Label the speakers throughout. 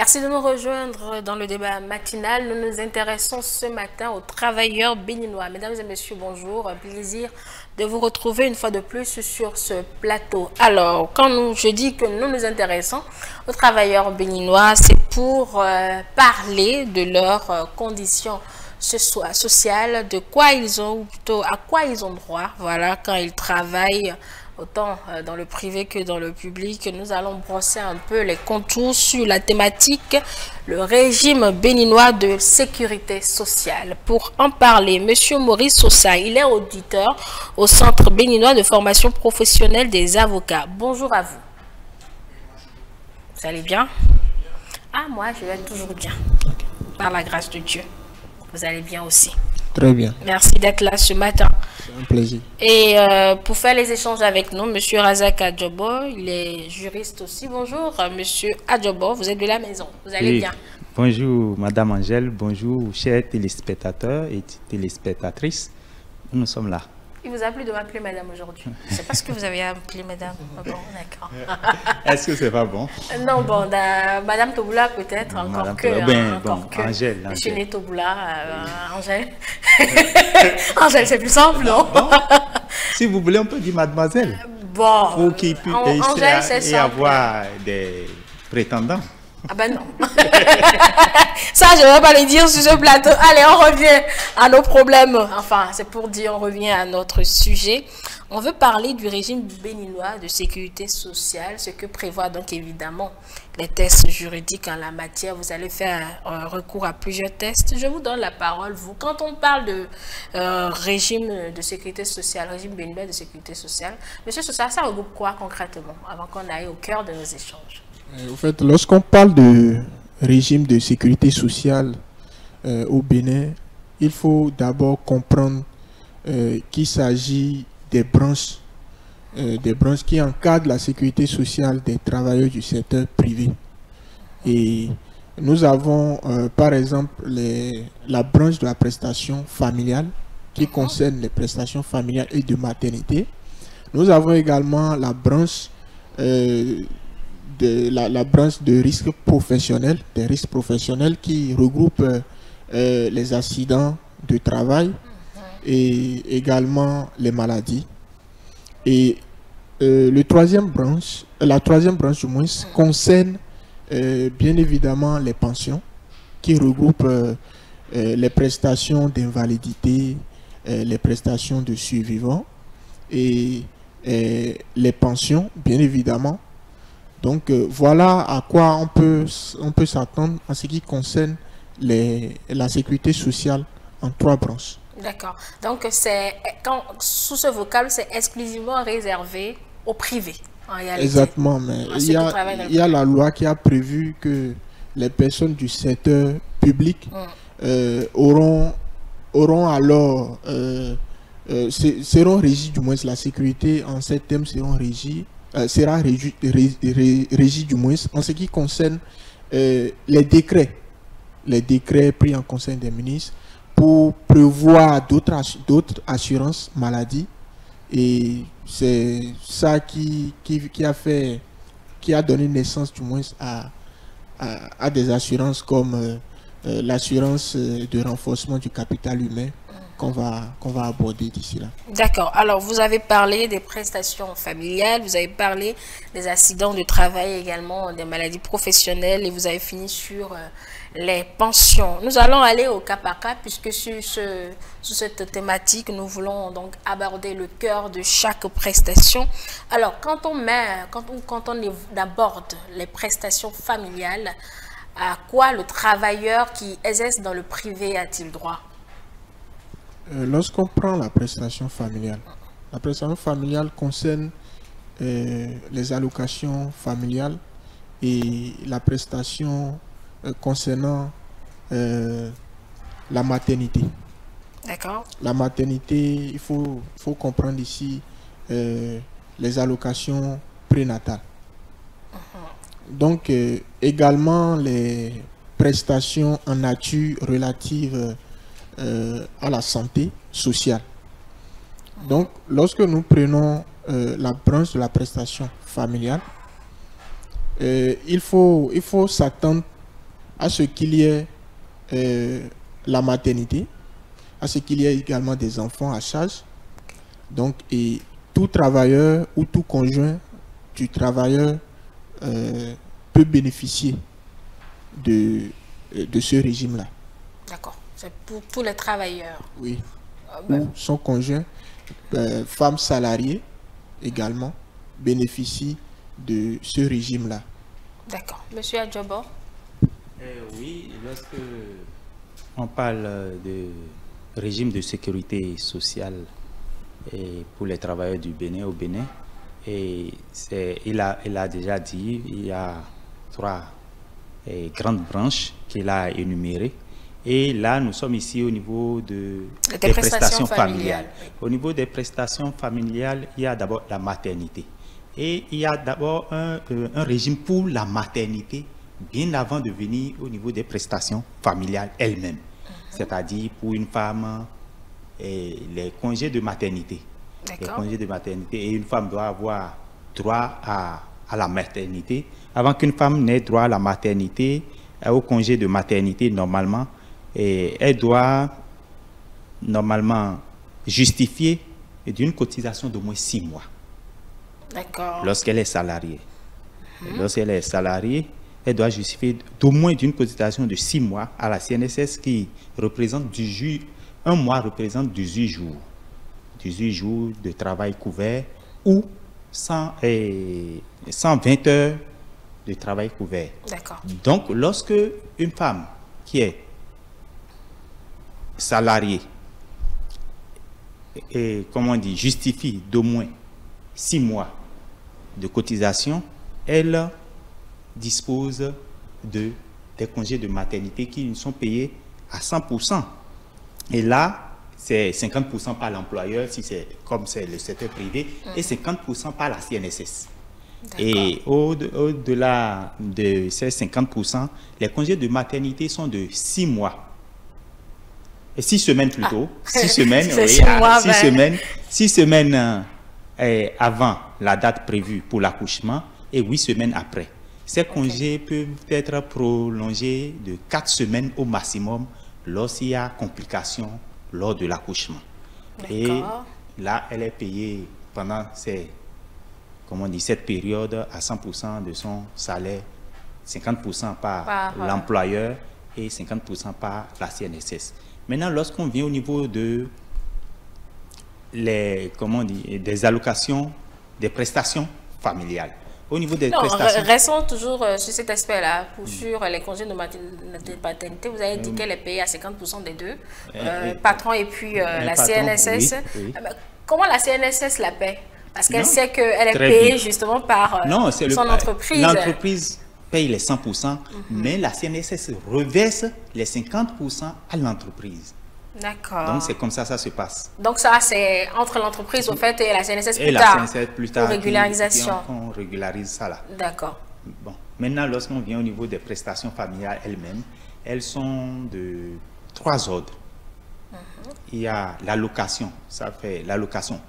Speaker 1: Merci de nous rejoindre dans le débat matinal. Nous nous intéressons ce matin aux travailleurs béninois. Mesdames et messieurs, bonjour. Un plaisir de vous retrouver une fois de plus sur ce plateau. Alors, je dis que nous nous intéressons aux travailleurs béninois, c'est pour parler de leurs conditions sociales, de quoi ils ont, ou plutôt à quoi ils ont droit, voilà, quand ils travaillent autant dans le privé que dans le public. Nous allons brosser un peu les contours sur la thématique, le régime béninois de sécurité sociale. Pour en parler, Monsieur Maurice Sosa, il est auditeur au Centre béninois de formation professionnelle des avocats. Bonjour à vous. Vous allez bien? Ah, moi, je vais toujours bien, par la grâce de Dieu. Vous allez bien aussi?
Speaker 2: Très bien.
Speaker 1: Merci d'être là ce matin.
Speaker 2: C'est un plaisir.
Speaker 1: Et pour faire les échanges avec nous, Monsieur Razak Adjobo, il est juriste aussi. Bonjour, Monsieur Adjobo, vous êtes de la maison. Vous allez bien?
Speaker 3: Bonjour, Madame Angèle. Bonjour, chers téléspectateurs et téléspectatrices. Nous sommes là.
Speaker 1: Il vous a plu de m'appeler Madame aujourd'hui? C'est parce que vous avez appelé Madame. Bon, d'accord.
Speaker 3: Est-ce que c'est pas bon?
Speaker 1: Non, bon, Madame Toboula peut-être, encore
Speaker 3: Madame
Speaker 1: que.
Speaker 3: Angèle.
Speaker 1: Je suis née Toboula, Angèle. Angèle, c'est plus simple, non?
Speaker 3: Bon, si vous voulez, on peut dire Mademoiselle.
Speaker 1: Bon.
Speaker 3: Pour qu'il puisse y avoir des prétendants.
Speaker 1: Ah ben non. Ça, je ne vais pas le dire sur ce plateau. Allez, on revient à nos problèmes. Enfin, c'est pour dire, on revient à notre sujet. On veut parler du régime béninois de sécurité sociale, ce que prévoit donc évidemment les tests juridiques en la matière. Vous allez faire recours à plusieurs tests. Je vous donne la parole, vous. Quand on parle de régime de sécurité sociale, régime béninois de sécurité sociale, Monsieur Sosa, ça regroupe quoi concrètement, avant qu'on aille au cœur de nos échanges?
Speaker 2: En fait, lorsqu'on parle de régime de sécurité sociale au Bénin, il faut d'abord comprendre qu'il s'agit des branches qui encadrent la sécurité sociale des travailleurs du secteur privé. Et nous avons par exemple la branche de la prestation familiale qui concerne les prestations familiales et de maternité. Nous avons également la branche la branche de risques professionnels, des risques professionnels qui regroupe les accidents de travail et également les maladies. Et la troisième branche du moins concerne bien évidemment les pensions qui regroupent les prestations d'invalidité, les prestations de survivants et les pensions bien évidemment. Donc voilà à quoi on peut s'attendre en ce qui concerne la sécurité sociale en trois branches.
Speaker 1: D'accord. Donc sous ce vocable, c'est exclusivement réservé au privé. En réalité.
Speaker 2: Exactement, mais il y a la loi qui a prévu que les personnes du secteur public auront alors seront régies, du moins la sécurité en ces thèmes sera régie du moins en ce qui concerne les décrets pris en conseil des ministres pour prévoir d'autres assurances maladie. Et c'est ça qui a donné naissance du moins à des assurances comme l'assurance de renforcement du capital humain qu'on va aborder d'ici là.
Speaker 1: D'accord. Alors, vous avez parlé des prestations familiales, vous avez parlé des accidents de travail également, des maladies professionnelles, et vous avez fini sur les pensions. Nous allons aller au cas par cas, puisque sur cette thématique, nous voulons donc aborder le cœur de chaque prestation. Alors, quand on aborde les prestations familiales, à quoi le travailleur qui exerce dans le privé a-t-il droit?
Speaker 2: Lorsqu'on prend la prestation familiale concerne les allocations familiales et la prestation concernant la maternité.
Speaker 1: D'accord.
Speaker 2: La maternité, il faut comprendre ici les allocations prénatales. Donc également les prestations en nature relatives à la santé sociale. Donc, lorsque nous prenons la branche de la prestation familiale, il faut s'attendre à ce qu'il y ait la maternité, à ce qu'il y ait également des enfants à charge. Donc, et tout travailleur ou tout conjoint du travailleur peut bénéficier de ce régime-là.
Speaker 1: D'accord. C'est pour tous les travailleurs.
Speaker 2: Oui. Ou son conjoint, femme salariée également, bénéficie de ce régime-là.
Speaker 1: D'accord. Monsieur Adjobo?
Speaker 3: Oui, lorsque on parle de régime de sécurité sociale pour les travailleurs du Bénin au Bénin, il a déjà dit, il y a 3 grandes branches qu'il a énumérées. Et là, nous sommes ici au niveau des prestations familiales.
Speaker 1: Oui.
Speaker 3: Au niveau des prestations familiales, il y a d'abord la maternité. Et il y a d'abord un régime pour la maternité, bien avant de venir au niveau des prestations familiales elles-mêmes. C'est-à-dire pour une femme, les congés de maternité. Les congés de maternité. Et une femme doit avoir droit à la maternité. Avant qu'une femme n'ait droit à la maternité, au congé de maternité, normalement, elle doit normalement justifier d'une cotisation d'au moins 6 mois.
Speaker 1: D'accord.
Speaker 3: Lorsqu'elle est salariée. Lorsqu'elle est salariée, elle doit justifier d'au moins d'une cotisation de 6 mois à la CNSS qui représente un mois représente 18 jours. 18 jours de travail couvert ou 120 heures de travail couvert.
Speaker 1: D'accord.
Speaker 3: Donc, lorsque une femme qui est salariée et, comment on dit, justifie d'au moins 6 mois de cotisation, elle dispose des congés de maternité qui sont payés à 100%. Et là, c'est 50% par l'employeur, si c'est comme c'est le secteur privé, et 50% par la CNSS. Et au-delà de ces 50%, les congés de maternité sont de 6 mois. Et 6 semaines plutôt. 6 semaines, oui, 6 semaines avant la date prévue pour l'accouchement et 8 semaines après. Ces congés peuvent être prolongés de 4 semaines au maximum lorsqu'il y a complication lors de l'accouchement. Et là, elle est payée pendant cette période à 100% de son salaire, 50% par l'employeur et 50% par la CNSS. Maintenant, lorsqu'on vient au niveau de des allocations, des prestations familiales. Au niveau des prestations...
Speaker 1: Restons toujours sur cet aspect-là. Sur les congés de maternité, vous avez dit qu'elle est payée à 50% des deux, patron et puis la CNSS. Oui. Comment la CNSS la paie? Parce qu'elle sait qu'elle est payée justement par son entreprise.
Speaker 3: L'entreprise paye les 100%, mais la CNSS reverse les 50% à l'entreprise.
Speaker 1: D'accord.
Speaker 3: Donc, c'est comme ça se passe.
Speaker 1: Donc, ça, c'est entre l'entreprise, au fait, et la CNSS plus tard. Pour régularisation.
Speaker 3: On régularise ça là.
Speaker 1: D'accord.
Speaker 3: Bon. Maintenant, lorsqu'on vient au niveau des prestations familiales elles-mêmes, elles sont de 3 ordres. Il y a l'allocation, ça fait l'allocation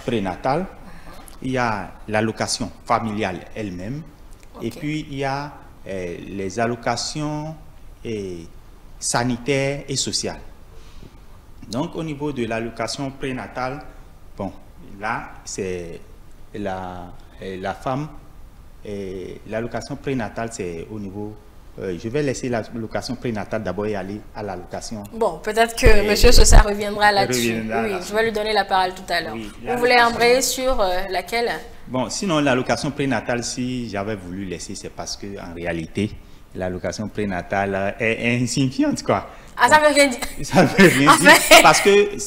Speaker 3: prénatale. Il y a l'allocation familiale elle-même. Et puis, il y a les allocations sanitaires et sociales. Donc, au niveau de l'allocation prénatale, bon, là, c'est la femme. L'allocation prénatale, c'est au niveau... je vais laisser l'allocation prénatale d'abord et aller à l'allocation.
Speaker 1: Bon, peut-être que M. Sosa reviendra là-dessus. Oui, je vais lui donner la parole tout à l'heure. Oui, vous voulez embrayer sur laquelle? Bon,
Speaker 3: sinon, l'allocation prénatale, si j'avais voulu laisser, c'est parce qu'en réalité, l'allocation prénatale est insignifiante, quoi.
Speaker 1: Ah, bon, ça veut rien dire.
Speaker 3: Ça veut rien dire, parce que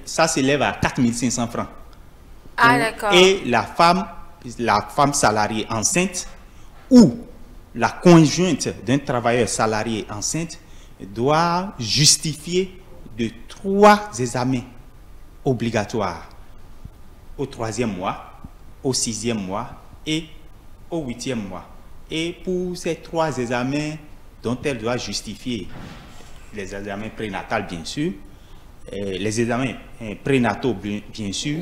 Speaker 3: ça s'élève à 4 500 francs.
Speaker 1: Ah, d'accord.
Speaker 3: Et la femme salariée enceinte ou la conjointe d'un travailleur salarié enceinte doit justifier de 3 examens obligatoires au 3e mois, au 6e mois et au 8e mois. Et pour ces 3 examens dont elle doit justifier, les examens prénataux bien sûr, les examens prénataux bien sûr,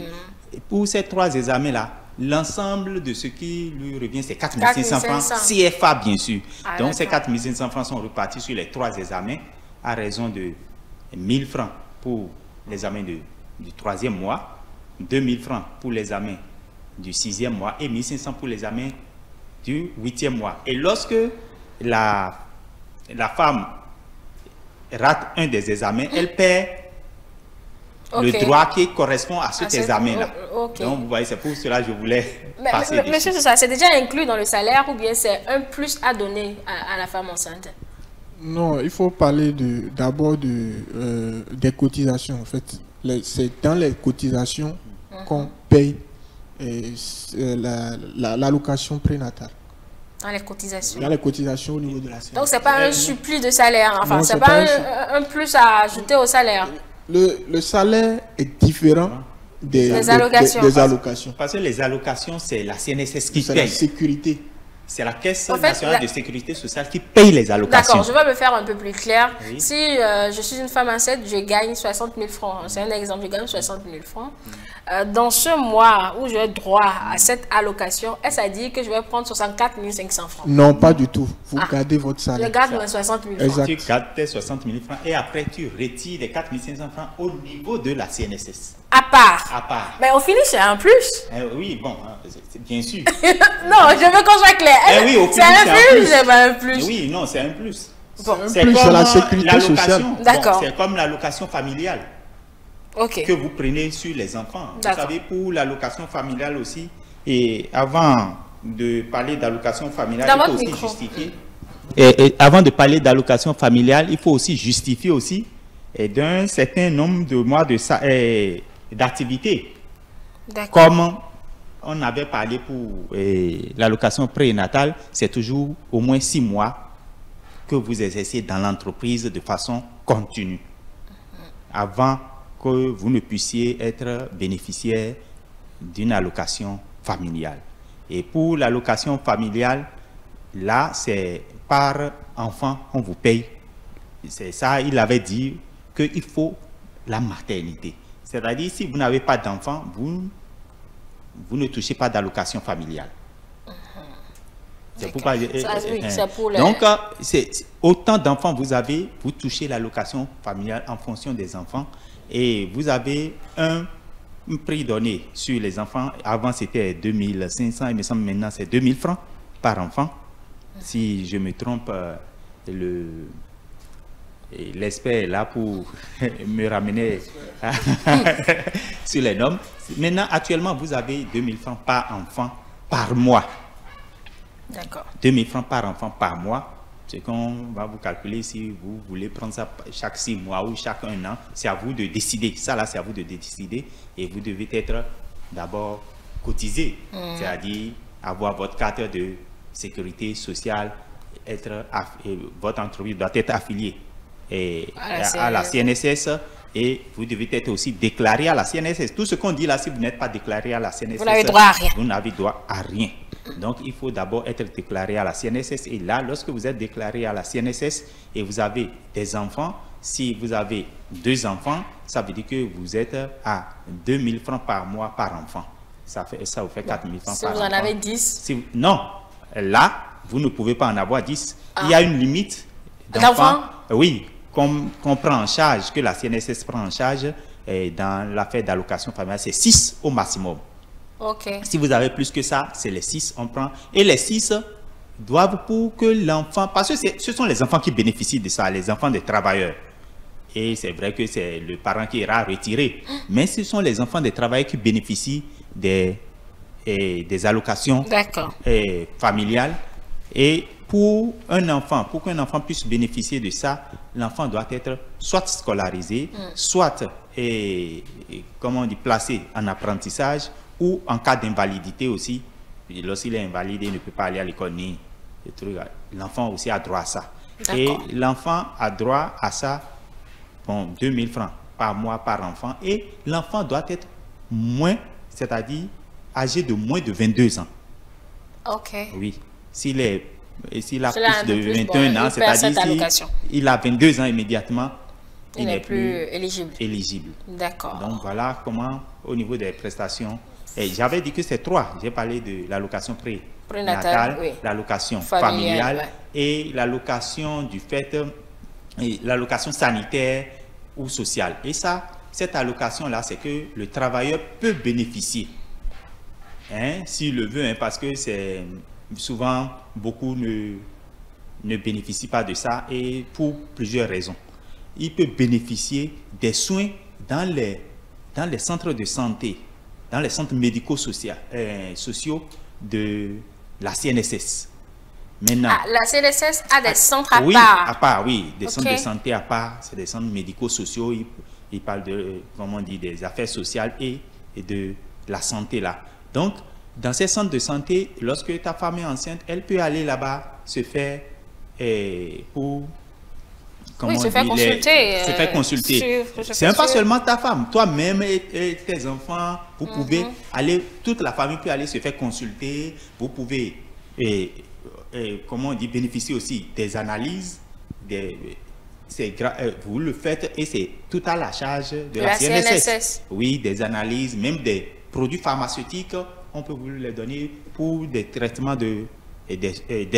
Speaker 3: pour ces 3 examens-là, l'ensemble de ce qui lui revient, c'est 4 500 francs
Speaker 1: 4 500.
Speaker 3: CFA, bien sûr.
Speaker 1: Ah,
Speaker 3: donc, ces
Speaker 1: d'accord.
Speaker 3: 4 500 francs sont repartis sur les 3 examens à raison de 1000 francs pour l'examen du 3e mois, 2000 francs pour l'examen du 6e mois et 1500 pour l'examen du 8e mois. Et lorsque la femme rate un des examens, elle perd le droit qui correspond à cet examen-là.
Speaker 1: Ok.
Speaker 3: Donc, vous voyez, c'est pour cela que je voulais
Speaker 1: Mais,
Speaker 3: passer dessus.
Speaker 1: monsieur, c'est déjà inclus dans le salaire ou bien c'est un plus à donner à la femme enceinte?
Speaker 2: Non, il faut parler d'abord des cotisations. En fait, c'est dans les cotisations qu'on paye l'allocation prénatale.
Speaker 1: Dans les cotisations.
Speaker 2: Dans les cotisations au niveau de la CNSS.
Speaker 1: Donc, c'est pas un surplus de salaire. Enfin,
Speaker 2: Non,
Speaker 1: c'est
Speaker 2: c'est
Speaker 1: pas
Speaker 2: pas
Speaker 1: un plus à ajouter au salaire.
Speaker 2: Le salaire est différent des allocations.
Speaker 3: Parce que les allocations, c'est la CNSS qui
Speaker 2: C'est la
Speaker 3: paye.
Speaker 2: sécurité.
Speaker 3: C'est la Caisse
Speaker 1: En fait,
Speaker 3: nationale de sécurité sociale qui paye les allocations.
Speaker 1: D'accord, je vais me faire un peu plus clair.
Speaker 3: Oui.
Speaker 1: Si je suis une femme enceinte, je gagne 60 000 francs. C'est un exemple, je gagne 60 000 francs. Dans ce mois où j'ai droit à cette allocation, est-ce à dire que je vais prendre 64 500 francs?
Speaker 2: Non, pas du tout. Vous gardez votre
Speaker 1: Je
Speaker 2: salaire.
Speaker 1: garde mes 60 000 francs.
Speaker 2: Exact.
Speaker 3: Tu gardes tes 60 000 francs et après tu retires les 4 500 francs au niveau de la CNSS.
Speaker 1: À part.
Speaker 3: À part.
Speaker 1: Mais au finish, c'est un plus.
Speaker 3: Oui, bon, hein, c'est bien sûr.
Speaker 1: Non, je veux qu'on soit clair.
Speaker 3: Oui, au
Speaker 1: C'est
Speaker 3: finish,
Speaker 1: un
Speaker 3: c'est un
Speaker 1: plus,
Speaker 3: plus.
Speaker 1: c'est pas un plus.
Speaker 3: Oui, non, c'est un plus.
Speaker 1: Bon.
Speaker 3: C'est
Speaker 2: plus,
Speaker 3: comme
Speaker 2: c'est la sécurité
Speaker 3: l'allocation.
Speaker 2: sociale.
Speaker 3: Bon,
Speaker 1: D'accord.
Speaker 3: c'est comme l'allocation familiale
Speaker 1: Ok.
Speaker 3: que vous prenez sur les enfants. Vous
Speaker 1: D'accord.
Speaker 3: savez, pour l'allocation familiale aussi, et avant de parler d'allocation familiale,
Speaker 1: Dans
Speaker 3: il faut
Speaker 1: votre
Speaker 3: aussi
Speaker 1: micro.
Speaker 3: justifier. Et avant de parler d'allocation familiale, il faut aussi justifier aussi d'un certain nombre de mois d'activité.
Speaker 1: D'accord.
Speaker 3: Comme on avait parlé pour l'allocation prénatale, c'est toujours au moins 6 mois que vous exercez dans l'entreprise de façon continue, avant que vous ne puissiez être bénéficiaire d'une allocation familiale. Et pour l'allocation familiale, là, c'est par enfant qu'on vous paye. C'est ça, il avait dit qu'il faut la maternité. C'est-à-dire, si vous n'avez pas d'enfant, vous ne touchez pas d'allocation familiale. C'est pourquoi...
Speaker 1: oui, c'est pour les-
Speaker 3: Donc, autant d'enfants vous avez, vous touchez l'allocation familiale en fonction des enfants. Et vous avez un prix donné sur les enfants. Avant, c'était 2500, il me semble maintenant c'est 2000 francs par enfant. Si je me trompe, l'expert est là pour me ramener sur les normes. Maintenant, actuellement, vous avez 2000 francs par enfant par mois.
Speaker 1: D'accord.
Speaker 3: 2000 francs par enfant par mois. C'est qu'on va vous calculer si vous voulez prendre ça chaque 6 mois ou chaque 1 an. C'est à vous de décider. Ça, là, c'est à vous de décider. Et vous devez être d'abord cotisé. C'est-à-dire avoir votre carte de sécurité sociale, votre entreprise doit être affiliée à la CNSS et vous devez être aussi déclaré à la CNSS. Tout ce qu'on dit là, si vous n'êtes pas déclaré à la CNSS,
Speaker 1: Vous n'avez droit à rien.
Speaker 3: Vous n'avez droit à rien. Donc, il faut d'abord être déclaré à la CNSS. Et là, lorsque vous êtes déclaré à la CNSS et vous avez des enfants, si vous avez 2 enfants, ça veut dire que vous êtes à 2000 francs par mois par enfant. Ça vous fait 4000 francs
Speaker 1: Si
Speaker 3: par
Speaker 1: vous
Speaker 3: enfant.
Speaker 1: en avez 10.
Speaker 3: Non, là, vous ne pouvez pas en avoir 10. Il y a une limite
Speaker 1: D'enfants?
Speaker 3: d'enfants. Oui, qu'on prend en charge, que la CNSS prend en charge dans l'affaire d'allocation familiale, c'est 6 au maximum.
Speaker 1: Ok.
Speaker 3: Si vous avez plus que ça, c'est les 6, on prend. Et les 6 doivent pour que l'enfant... Parce que ce sont les enfants qui bénéficient de ça, les enfants des travailleurs. Et c'est vrai que c'est le parent qui ira retirer. Mais ce sont les enfants des travailleurs qui bénéficient des allocations familiales. Et pour qu'un enfant puisse bénéficier de ça, l'enfant doit être soit scolarisé, soit comment on dit, placé en apprentissage, ou en cas d'invalidité aussi. Lorsqu'il est invalide, il ne peut pas aller à l'école ni des trucs. L'enfant aussi a droit à ça. Et l'enfant a droit à ça, bon, 2000 francs par mois par enfant. Et l'enfant doit être moins, c'est-à-dire âgé de moins de 22 ans.
Speaker 1: Ok.
Speaker 3: Oui. S'il a
Speaker 1: Cela
Speaker 3: plus de
Speaker 1: plus,
Speaker 3: 21 ans, c'est-à-dire s'il a 22 ans immédiatement,
Speaker 1: il n'est plus éligible.
Speaker 3: éligible.
Speaker 1: D'accord.
Speaker 3: Donc voilà comment, au niveau des prestations J'avais dit que c'est 3. J'ai parlé de l'allocation prénatale,
Speaker 1: oui.
Speaker 3: l'allocation familiale et l'allocation du fait, l'allocation sanitaire ou sociale. Et ça, cette allocation-là, c'est que le travailleur peut bénéficier, hein, s'il le veut, hein, parce que c'est souvent, beaucoup ne bénéficient pas de ça, et pour plusieurs raisons. Il peut bénéficier des soins dans les centres de santé, dans les centres médico-sociaux de la CNSS. Maintenant,
Speaker 1: la CNSS a des centres à
Speaker 3: oui,
Speaker 1: part.
Speaker 3: à part, oui, des centres de santé à part, c'est des centres médico-sociaux. Ils parlent de, comment on dit, des affaires sociales et de la santé là. Donc, dans ces centres de santé, lorsque ta femme est enceinte, elle peut aller là-bas se faire pour...
Speaker 1: Oui, se faire consulter.
Speaker 3: Se faire consulter. C'est pas seulement ta femme, toi-même et tes enfants, vous pouvez aller, toute la famille peut aller se faire consulter, vous pouvez, comment on dit, bénéficier aussi des analyses, vous le faites et c'est tout à la charge de la CNSS. Oui, des analyses, même des produits pharmaceutiques, on peut vous les donner pour des traitements des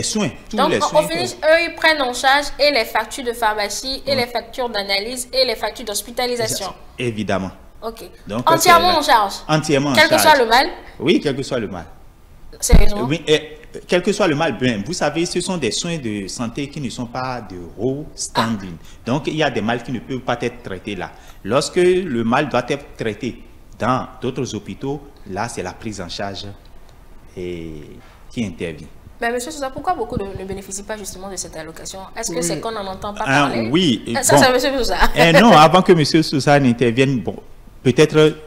Speaker 3: soins.
Speaker 1: Donc, au final, eux, ils prennent en charge et les factures de pharmacie, et les factures d'analyse, et les factures d'hospitalisation.
Speaker 3: Évidemment.
Speaker 1: Ok.
Speaker 3: Donc,
Speaker 1: entièrement en charge.
Speaker 3: Entièrement en charge.
Speaker 1: Quel que soit le mal.
Speaker 3: Oui, quel que soit le mal.
Speaker 1: Sérieusement.
Speaker 3: Oui, quel que soit le mal, bien, vous savez, ce sont des soins de santé qui ne sont pas de haut standing. Donc, il y a des mal qui ne peuvent pas être traités là. Lorsque le mal doit être traité dans d'autres hôpitaux, là, c'est la prise en charge qui intervient.
Speaker 1: Mais monsieur Sousa, pourquoi beaucoup ne bénéficient pas justement de cette allocation? Est-ce que c'est qu'on n'en entend pas parler?
Speaker 3: Oui.
Speaker 1: Ça, c'est monsieur Sousa.
Speaker 3: Non, avant que monsieur Sousa n'intervienne, bon, peut-être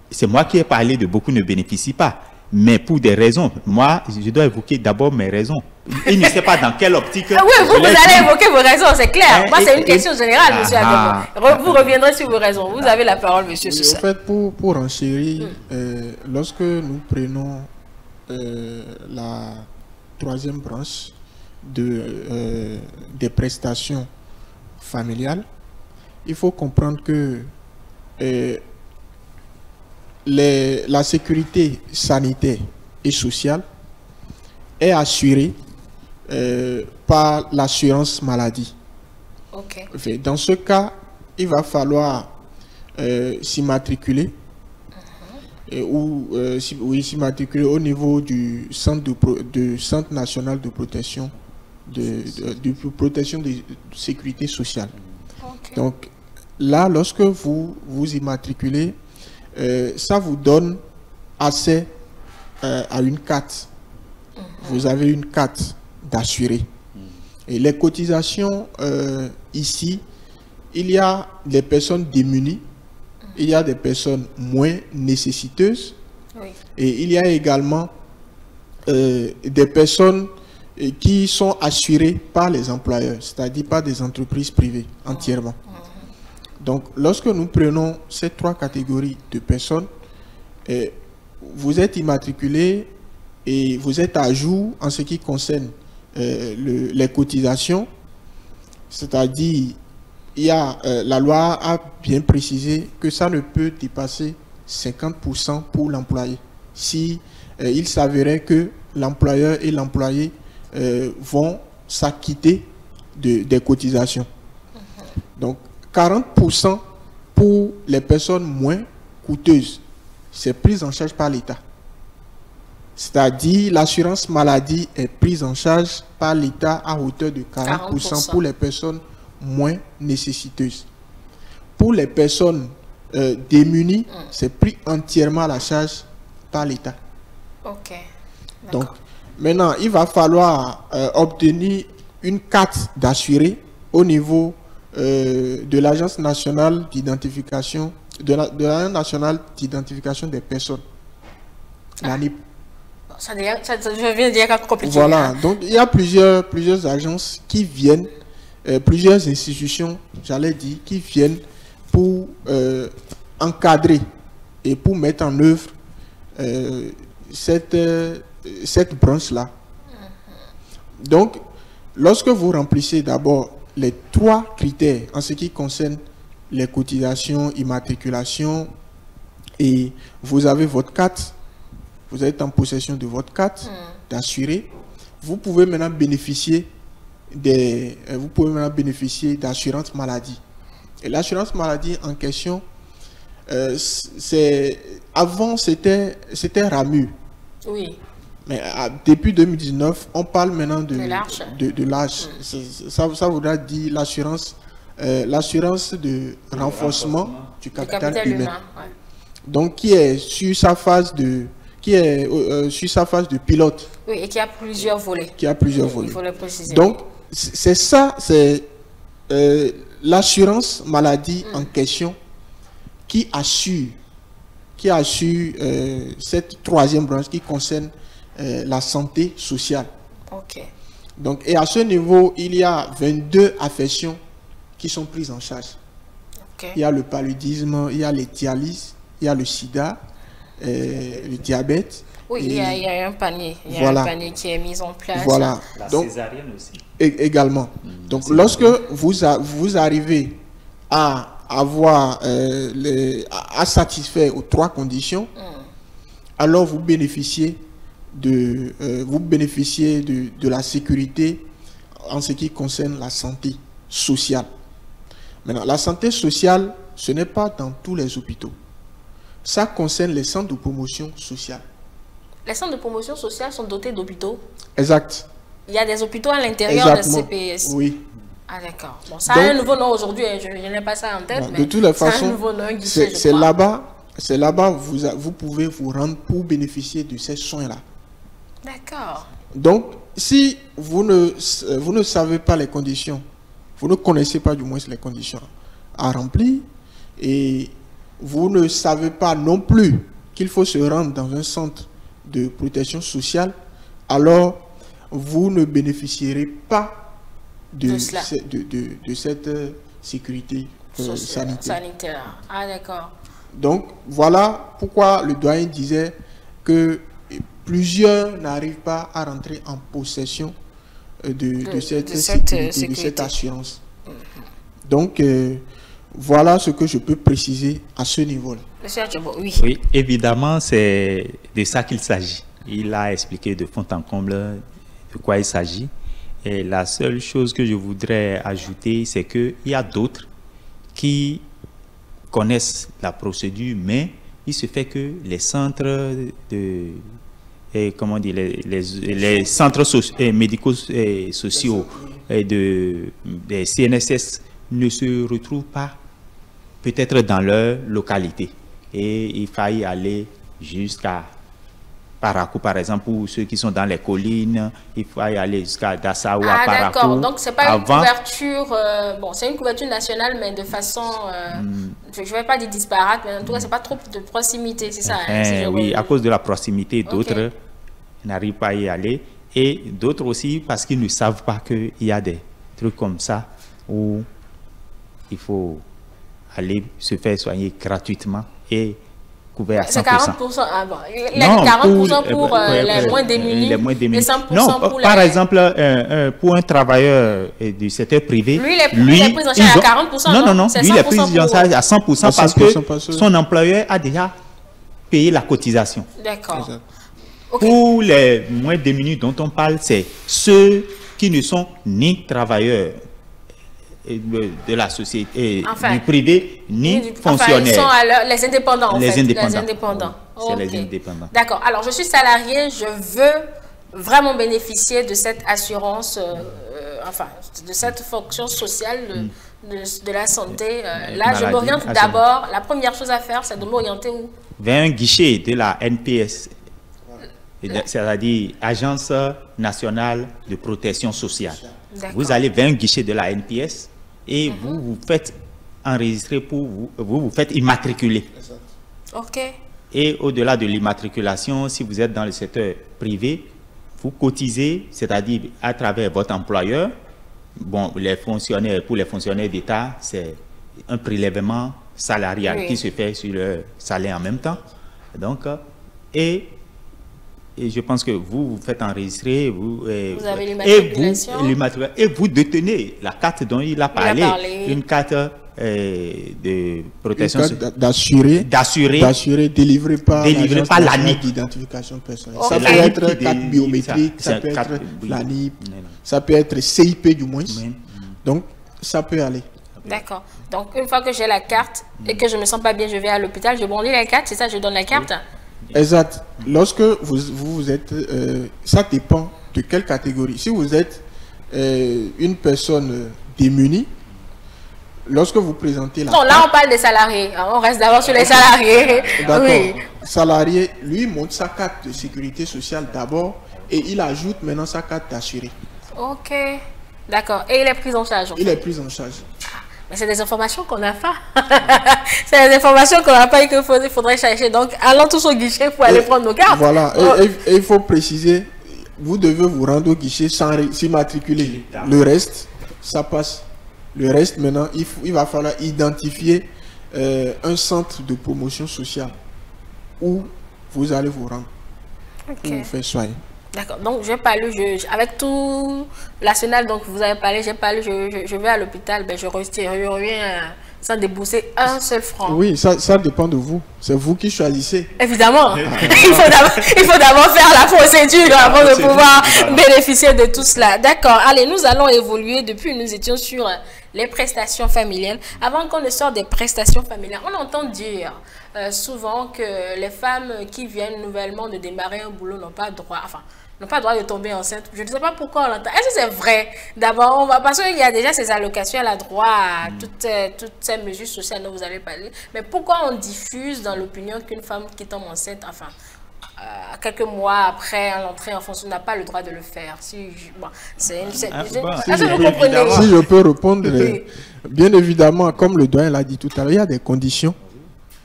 Speaker 3: c'est moi qui ai parlé de beaucoup ne bénéficient pas. Mais pour des raisons, moi, je dois évoquer d'abord mes raisons. Il ne sait pas dans quelle optique...
Speaker 1: Oui, vous allez évoquer vos raisons, c'est clair. Moi, c'est une question générale, monsieur Ademo. Vous reviendrez sur vos raisons. Vous avez la parole, monsieur Sousa.
Speaker 2: En fait, pour enchérir, lorsque nous prenons la troisième branche des prestations familiales, il faut comprendre que la sécurité sanitaire et sociale est assurée par l'assurance maladie. Okay. Dans ce cas, il va falloir s'immatriculer ou s'immatriculer au niveau du centre national de protection de sécurité sociale. Okay. Donc là, lorsque vous vous immatriculez, ça vous donne accès à une carte. Vous avez une carte d'assuré. Et les cotisations, ici, il y a des personnes démunies, il y a des personnes moins nécessiteuses, et il y a également des personnes qui sont assurées par les employeurs, c'est-à-dire par des entreprises privées entièrement. Donc, lorsque nous prenons ces trois catégories de personnes, vous êtes immatriculé et vous êtes à jour en ce qui concerne les cotisations, c'est-à-dire, la loi a bien précisé que ça ne peut dépasser 50% pour l'employé. Si il s'avérait que l'employeur et l'employé vont s'acquitter des cotisations. Donc, 40% pour les personnes moins coûteuses, c'est prise en charge par l'État. C'est-à-dire, l'assurance maladie est prise en charge par l'État à hauteur de 40% pour les personnes moins nécessiteuses. Pour les personnes démunies, c'est pris entièrement à la charge par l'État.
Speaker 1: Ok.
Speaker 2: Donc, maintenant, il va falloir obtenir une carte d'assuré au niveau de l'Agence nationale d'identification des personnes. L'ANIP.
Speaker 1: Ça veut dire compliqué.
Speaker 2: Voilà, donc il y a plusieurs agences qui viennent, plusieurs institutions, j'allais dire, qui viennent pour encadrer et pour mettre en œuvre cette branche-là. Donc, lorsque vous remplissez d'abord les trois critères en ce qui concerne les cotisations, immatriculation, et vous avez votre carte vous êtes en possession de votre carte d'assuré, vous pouvez maintenant bénéficier d'assurance maladie. Et l'assurance maladie en question, avant c'était RAMU.
Speaker 1: Oui.
Speaker 2: Mais depuis 2019, on parle maintenant de l'âge. Ça voudra dire l'assurance de renforcement du capital humain.
Speaker 1: Ouais.
Speaker 2: Donc qui est sur sa phase de pilote.
Speaker 1: Oui, et qui a plusieurs volets.
Speaker 2: Il
Speaker 1: faut le préciser.
Speaker 2: Donc c'est ça, c'est l'assurance maladie en question qui assure cette troisième branche qui concerne la santé sociale.
Speaker 1: Ok.
Speaker 2: Donc, et à ce niveau, il y a 22 affections qui sont prises en charge.
Speaker 1: Okay.
Speaker 2: Il y a le paludisme, il y a les dialyses, il y a le sida, le diabète.
Speaker 1: Oui, il y a un panier. Il y a
Speaker 2: voilà.
Speaker 1: un panier qui est mis en place.
Speaker 2: Voilà.
Speaker 3: La
Speaker 2: donc,
Speaker 3: césarienne aussi.
Speaker 2: Également. Donc, lorsque vous arrivez à avoir à satisfaire aux 3 conditions, alors vous bénéficiez de la sécurité en ce qui concerne la santé sociale. Maintenant, la santé sociale, ce n'est pas dans tous les hôpitaux. Ça concerne les centres de promotion sociale.
Speaker 1: Les centres de promotion sociale sont dotés d'hôpitaux.
Speaker 2: Exact.
Speaker 1: Il y a des hôpitaux à l'intérieur des CPS.
Speaker 2: Oui.
Speaker 1: Ah d'accord. Bon, ça a un nouveau nom aujourd'hui, je n'ai pas ça en tête,
Speaker 2: bon,
Speaker 1: mais
Speaker 2: de toutes les façons, c'est là-bas, vous pouvez vous rendre pour bénéficier de ces soins-là.
Speaker 1: D'accord.
Speaker 2: Donc, si vous ne savez pas les conditions, vous ne connaissez pas du moins les conditions à remplir, et vous ne savez pas non plus qu'il faut se rendre dans un centre de protection sociale, alors vous ne bénéficierez pas de cette sécurité sanitaire.
Speaker 1: Ah d'accord.
Speaker 2: Donc voilà pourquoi le doyen disait que plusieurs n'arrivent pas à rentrer en possession de cette assurance. Donc voilà ce que je peux préciser à ce niveau-là.
Speaker 1: Monsieur Adjobo, oui.
Speaker 3: Oui, évidemment, c'est de ça qu'il s'agit. Il a expliqué de fond en comble de quoi il s'agit. Et la seule chose que je voudrais ajouter, c'est qu'il y a d'autres qui connaissent la procédure, mais il se fait que les centres les centres médicaux et sociaux des CNSS ne se retrouvent pas peut-être dans leur localité. Et il faille aller jusqu'à Parakou, par exemple, pour ceux qui sont dans les collines, il faut y aller jusqu'à Dassa ou à Parakou. Ah d'accord,
Speaker 1: donc c'est pas une couverture, bon c'est une couverture nationale, mais de façon, je ne vais pas dire disparate, mais en tout cas c'est pas trop de proximité, c'est ça.
Speaker 3: Oui, à cause de la proximité, d'autres n'arrivent pas à y aller, et d'autres aussi parce qu'ils ne savent pas qu'il y a des trucs comme ça où il faut aller se faire soigner gratuitement et couvert à 100%.
Speaker 1: C'est 40%. Ah bon. Il a dit 40% pour les moins démunis, et 100%
Speaker 3: non,
Speaker 1: pour les...
Speaker 3: Par exemple, pour un travailleur du secteur privé,
Speaker 1: lui, il est pris en charge à 40%.
Speaker 3: Non, lui, il est pris en charge à 100% parce que son employeur a déjà payé la cotisation.
Speaker 1: D'accord.
Speaker 3: Pour les moins démunis dont on parle, c'est ceux qui ne sont ni travailleurs de la société, du privé, ni fonctionnaires.
Speaker 1: Ils sont les indépendants, en fait.
Speaker 3: Les
Speaker 1: indépendants.
Speaker 3: C'est les indépendants.
Speaker 1: D'accord. Alors, je suis salarié, je veux vraiment bénéficier de cette assurance, de cette fonction sociale de la santé. Là, je m'oriente d'abord. La première chose à faire, c'est de m'orienter où?
Speaker 3: Vers un guichet de la NPS, c'est-à-dire Agence nationale de protection sociale. Vous allez vers un guichet de la NPS et vous vous faites enregistrer vous vous faites immatriculer.
Speaker 1: Ok.
Speaker 3: Et au-delà de l'immatriculation, si vous êtes dans le secteur privé, vous cotisez, c'est-à-dire à travers votre employeur. Bon, pour les fonctionnaires d'État, c'est un prélèvement salarial qui se fait sur le salaire en même temps. Donc, et je pense que vous vous faites enregistrer, vous avez l'immatriculation. Et vous détenez la carte dont il a parlé, une carte de protection
Speaker 2: d'assurer délivré par
Speaker 3: l'ANIP
Speaker 2: d'identification personnelle.
Speaker 1: Okay.
Speaker 2: Ça peut être carte biométrique, ça peut être l'ANIP, ça peut être CIP du moins. Donc, ça peut aller.
Speaker 1: D'accord. Donc, une fois que j'ai la carte et que je ne me sens pas bien, je vais à l'hôpital, je brandis la carte, c'est ça, je donne la carte?
Speaker 2: Exact. Lorsque vous êtes... ça dépend de quelle catégorie. Si vous êtes une personne démunie, lorsque vous présentez la
Speaker 1: carte... Non, là, on parle des salariés. On reste d'abord sur les salariés.
Speaker 2: D'accord.
Speaker 1: Oui.
Speaker 2: Salarié, lui, monte sa carte de sécurité sociale d'abord et il ajoute maintenant sa carte d'assuré.
Speaker 1: Ok. D'accord. Et il est pris en charge?
Speaker 2: Il est pris en charge.
Speaker 1: Mais c'est des informations qu'on n'a pas. C'est des informations qu'on n'a pas et qu'il faudrait chercher. Donc, allons tous au guichet pour aller prendre nos cartes.
Speaker 2: Voilà. Et il faut préciser, vous devez vous rendre au guichet sans s'immatriculer. Le reste, ça passe. Le reste, maintenant, il va falloir identifier un centre de promotion sociale où vous allez vous rendre pour vous faire soigner.
Speaker 1: D'accord. Donc, j'ai parlé, avec tout l'arsenal dont vous avez parlé, j'ai parlé, je vais à l'hôpital, ben, je reviens sans débourser un seul franc.
Speaker 2: Oui, ça dépend de vous. C'est vous qui choisissez.
Speaker 1: Évidemment. Il faut d'abord faire la procédure avant de pouvoir bénéficier de tout cela. D'accord. Allez, nous allons évoluer. Depuis, nous étions sur les prestations familiales. Avant qu'on ne sorte des prestations familiales, on entend dire souvent que les femmes qui viennent nouvellement de démarrer un boulot n'ont pas droit, n'ont pas droit de tomber enceinte. Je ne sais pas pourquoi on l'entend. Est-ce que c'est vrai? D'abord, parce qu'il y a déjà ces allocations, elle a droit à toutes ces mesures sociales dont vous avez parlé. Mais pourquoi on diffuse dans l'opinion qu'une femme qui tombe enceinte, quelques mois après l'entrée en fonction, n'a pas le droit de le faire? Si
Speaker 2: je peux répondre, bien évidemment, comme le doyen l'a dit tout à l'heure, il y a des conditions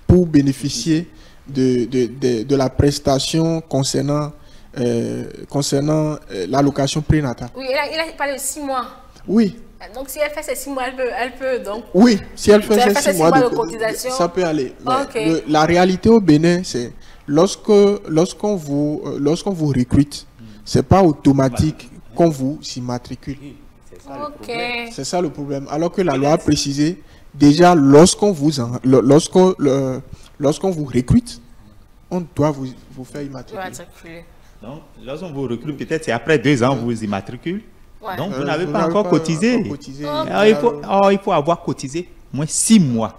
Speaker 2: pour bénéficier de la prestation concernant l'allocation prénatale.
Speaker 1: Oui, il a parlé de 6 mois.
Speaker 2: Oui.
Speaker 1: Donc, si elle fait ces 6 mois, elle peut donc...
Speaker 2: Oui, si elle fait ces 6 mois
Speaker 1: de cotisation,
Speaker 2: ça peut aller.
Speaker 1: Okay.
Speaker 2: La réalité au Bénin, c'est lorsqu'on vous recrute, c'est pas automatique qu'on vous s'immatricule. C'est ça le problème. Alors que la loi a précisé, déjà, lorsqu'on vous recrute, on doit vous faire immatriculer.
Speaker 3: Donc, lorsqu'on vous recrute, peut-être c'est après 2 ans, vous immatricule. Ouais. Donc, vous n'avez pas encore cotisé. Alors, il faut avoir cotisé moins 6 mois.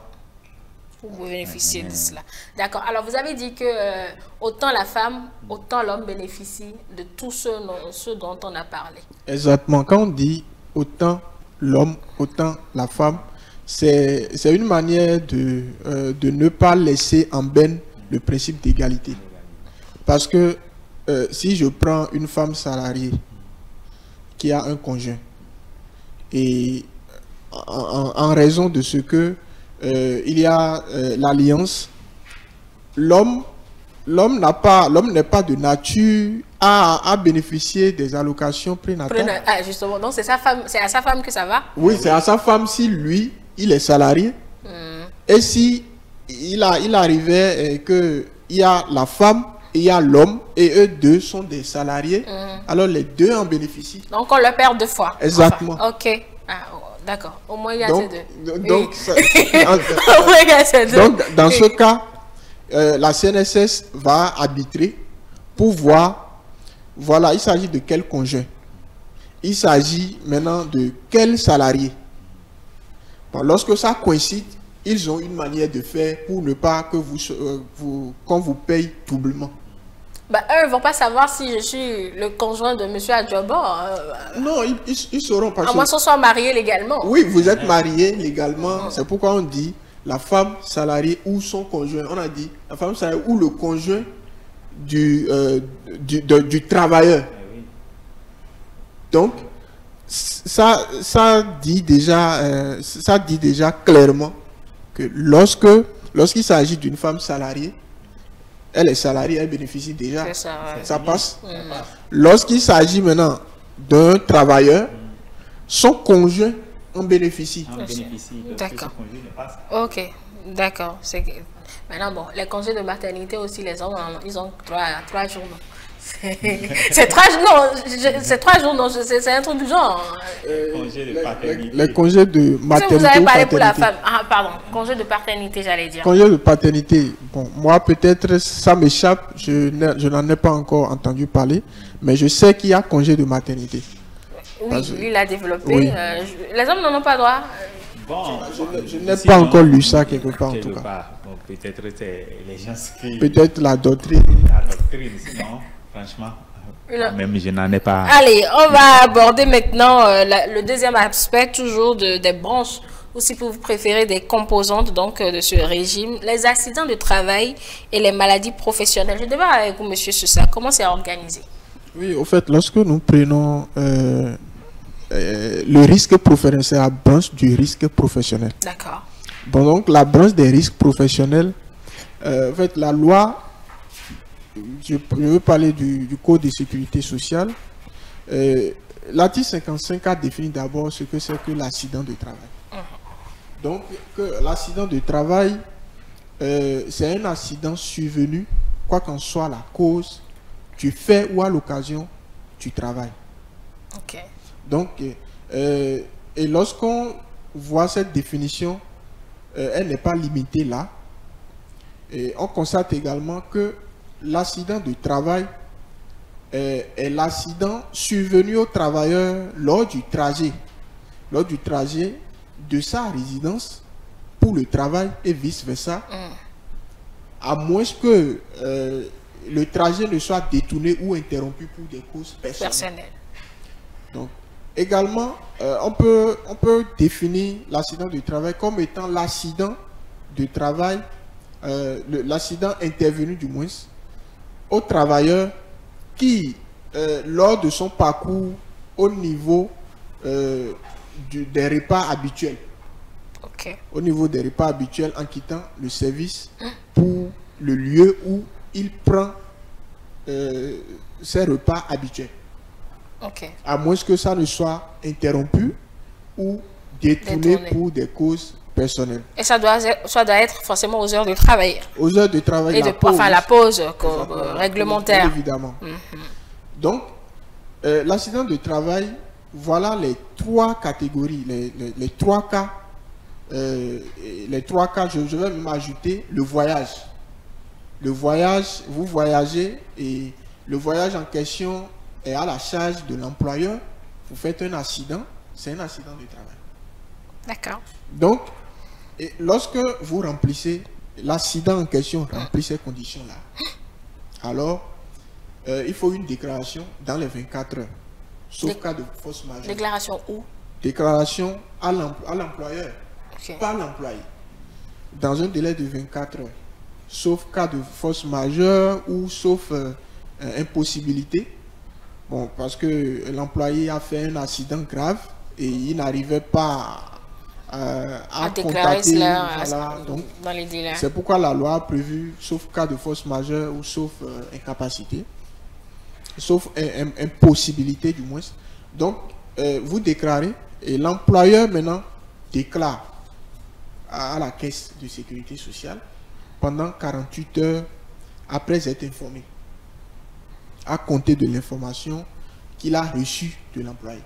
Speaker 1: Pour vous bénéficier de cela. D'accord. Alors, vous avez dit que autant la femme, autant l'homme bénéficie de tout ce dont on a parlé.
Speaker 2: Exactement. Quand on dit autant l'homme, autant la femme, c'est une manière de ne pas laisser en berne le principe d'égalité. Parce que si je prends une femme salariée qui a un conjoint et en raison de ce que il y a l'alliance, l'homme n'est pas de nature à bénéficier des allocations prénatales.
Speaker 1: Justement, donc c'est à sa femme que ça va?
Speaker 2: Oui, c'est à sa femme si lui, il est salarié. Et si il arrivait qu'il y a la femme et il y a l'homme et eux deux sont des salariés, alors les deux en bénéficient.
Speaker 1: Donc on le perd 2 fois.
Speaker 2: Exactement.
Speaker 1: Enfin, ok. D'accord. Au moins il y a ces deux.
Speaker 2: Donc, dans ce cas, la CNSS va arbitrer pour voir, voilà, il s'agit de quel conjoint. Il s'agit maintenant de quel salarié. Bon, lorsque ça coïncide, ils ont une manière de faire pour ne pas que qu'on vous paye doublement.
Speaker 1: Eux ne vont pas savoir si je suis le conjoint de M. Adjobo.
Speaker 2: Non, ils sauront pas.
Speaker 1: À moins qu'on soit mariés légalement.
Speaker 2: Oui, vous êtes mariés légalement. C'est pourquoi on dit la femme salariée ou son conjoint. On a dit la femme salariée ou le conjoint du travailleur. Donc, ça dit déjà clairement que lorsqu'il s'agit d'une femme salariée, elle est salariée, elle bénéficie déjà. Ça passe. Lorsqu'il s'agit maintenant d'un travailleur, son conjoint en bénéficie.
Speaker 1: D'accord. Ok, d'accord. Maintenant, bon, les congés de maternité aussi, les hommes, ils ont 3 jours. C'est 3 jours, non, c'est 3 jours, non, c'est un truc du genre.
Speaker 3: Congé de paternité.
Speaker 2: Les congés de
Speaker 1: Est-ce que
Speaker 2: maternité
Speaker 1: vous avez
Speaker 2: ou
Speaker 1: parlé pour la
Speaker 2: paternité.
Speaker 1: femme? Ah, pardon, congé de paternité, j'allais dire.
Speaker 2: Congé de paternité, bon, moi peut-être ça m'échappe, je n'en ai pas encore entendu parler, mais je sais qu'il y a congé de maternité.
Speaker 1: Oui, lui, il a développé.
Speaker 2: Oui.
Speaker 1: Les hommes n'en ont pas droit.
Speaker 3: Bon,
Speaker 2: Je n'ai pas encore lu ça quelque part en tout cas.
Speaker 3: Bon, peut-être c'est les gens qui...
Speaker 2: Peut-être la doctrine.
Speaker 3: La doctrine, sinon, franchement, même je n'en ai pas...
Speaker 1: Allez, on va aborder maintenant le deuxième aspect, toujours des branches, ou si vous préférez des composantes donc, de ce régime, les accidents de travail et les maladies professionnelles. Je débat avec vous, monsieur, sur ça. Comment c'est organisé?
Speaker 2: Oui, au fait, lorsque nous prenons le risque professionnel, c'est la branche du risque professionnel.
Speaker 1: D'accord.
Speaker 2: Bon, donc la branche des risques professionnels, en fait, la loi, je veux parler du Code de sécurité sociale. L'article 55 a défini d'abord ce que c'est que l'accident de travail. Donc, que l'accident de travail, c'est un accident survenu, quoi qu'en soit la cause, tu fais ou à l'occasion, tu travailles.
Speaker 1: Ok.
Speaker 2: Donc, et lorsqu'on voit cette définition, elle n'est pas limitée là. Et on constate également que l'accident de travail est l'accident survenu au travailleur lors du trajet de sa résidence pour le travail et vice-versa, à moins que le trajet ne soit détourné ou interrompu pour des causes personnelles. Donc, également, on peut définir l'accident du travail comme étant l'accident de travail, l'accident intervenu du moins, au travailleur qui, lors de son parcours au niveau des repas habituels, au niveau des repas habituels en quittant le service pour le lieu où il prend ses repas habituels. À moins que ça ne soit interrompu ou détourné pour des causes personnelles.
Speaker 1: Et ça doit être forcément aux heures de travail.
Speaker 2: Aux heures de travail.
Speaker 1: Et la pause réglementaire.
Speaker 2: Évidemment. Donc, l'accident de travail, voilà les 3 catégories, les 3 cas. Les 3 cas, je vais même ajouter le voyage. Le voyage, vous voyagez et le voyage en question est à la charge de l'employeur. Vous faites un accident, c'est un accident de travail.
Speaker 1: D'accord.
Speaker 2: Donc, lorsque vous remplissez, l'accident en question remplit ces conditions-là, alors il faut une déclaration dans les 24 heures, sauf cas de force majeure.
Speaker 1: Déclaration où?
Speaker 2: Déclaration à l'employeur, pas l'employé, dans un délai de 24 heures, sauf cas de force majeure ou sauf impossibilité. Bon, parce que l'employé a fait un accident grave et il n'arrivait pas à
Speaker 1: déclarer cela,
Speaker 2: voilà, donc,
Speaker 1: dans les délais.
Speaker 2: C'est pourquoi la loi a prévu, sauf cas de force majeure ou sauf incapacité, sauf impossibilité du moins. Donc, vous déclarez et l'employeur maintenant déclare à la caisse de sécurité sociale pendant 48 heures après être informé, à compter de l'information qu'il a reçue de l'employé.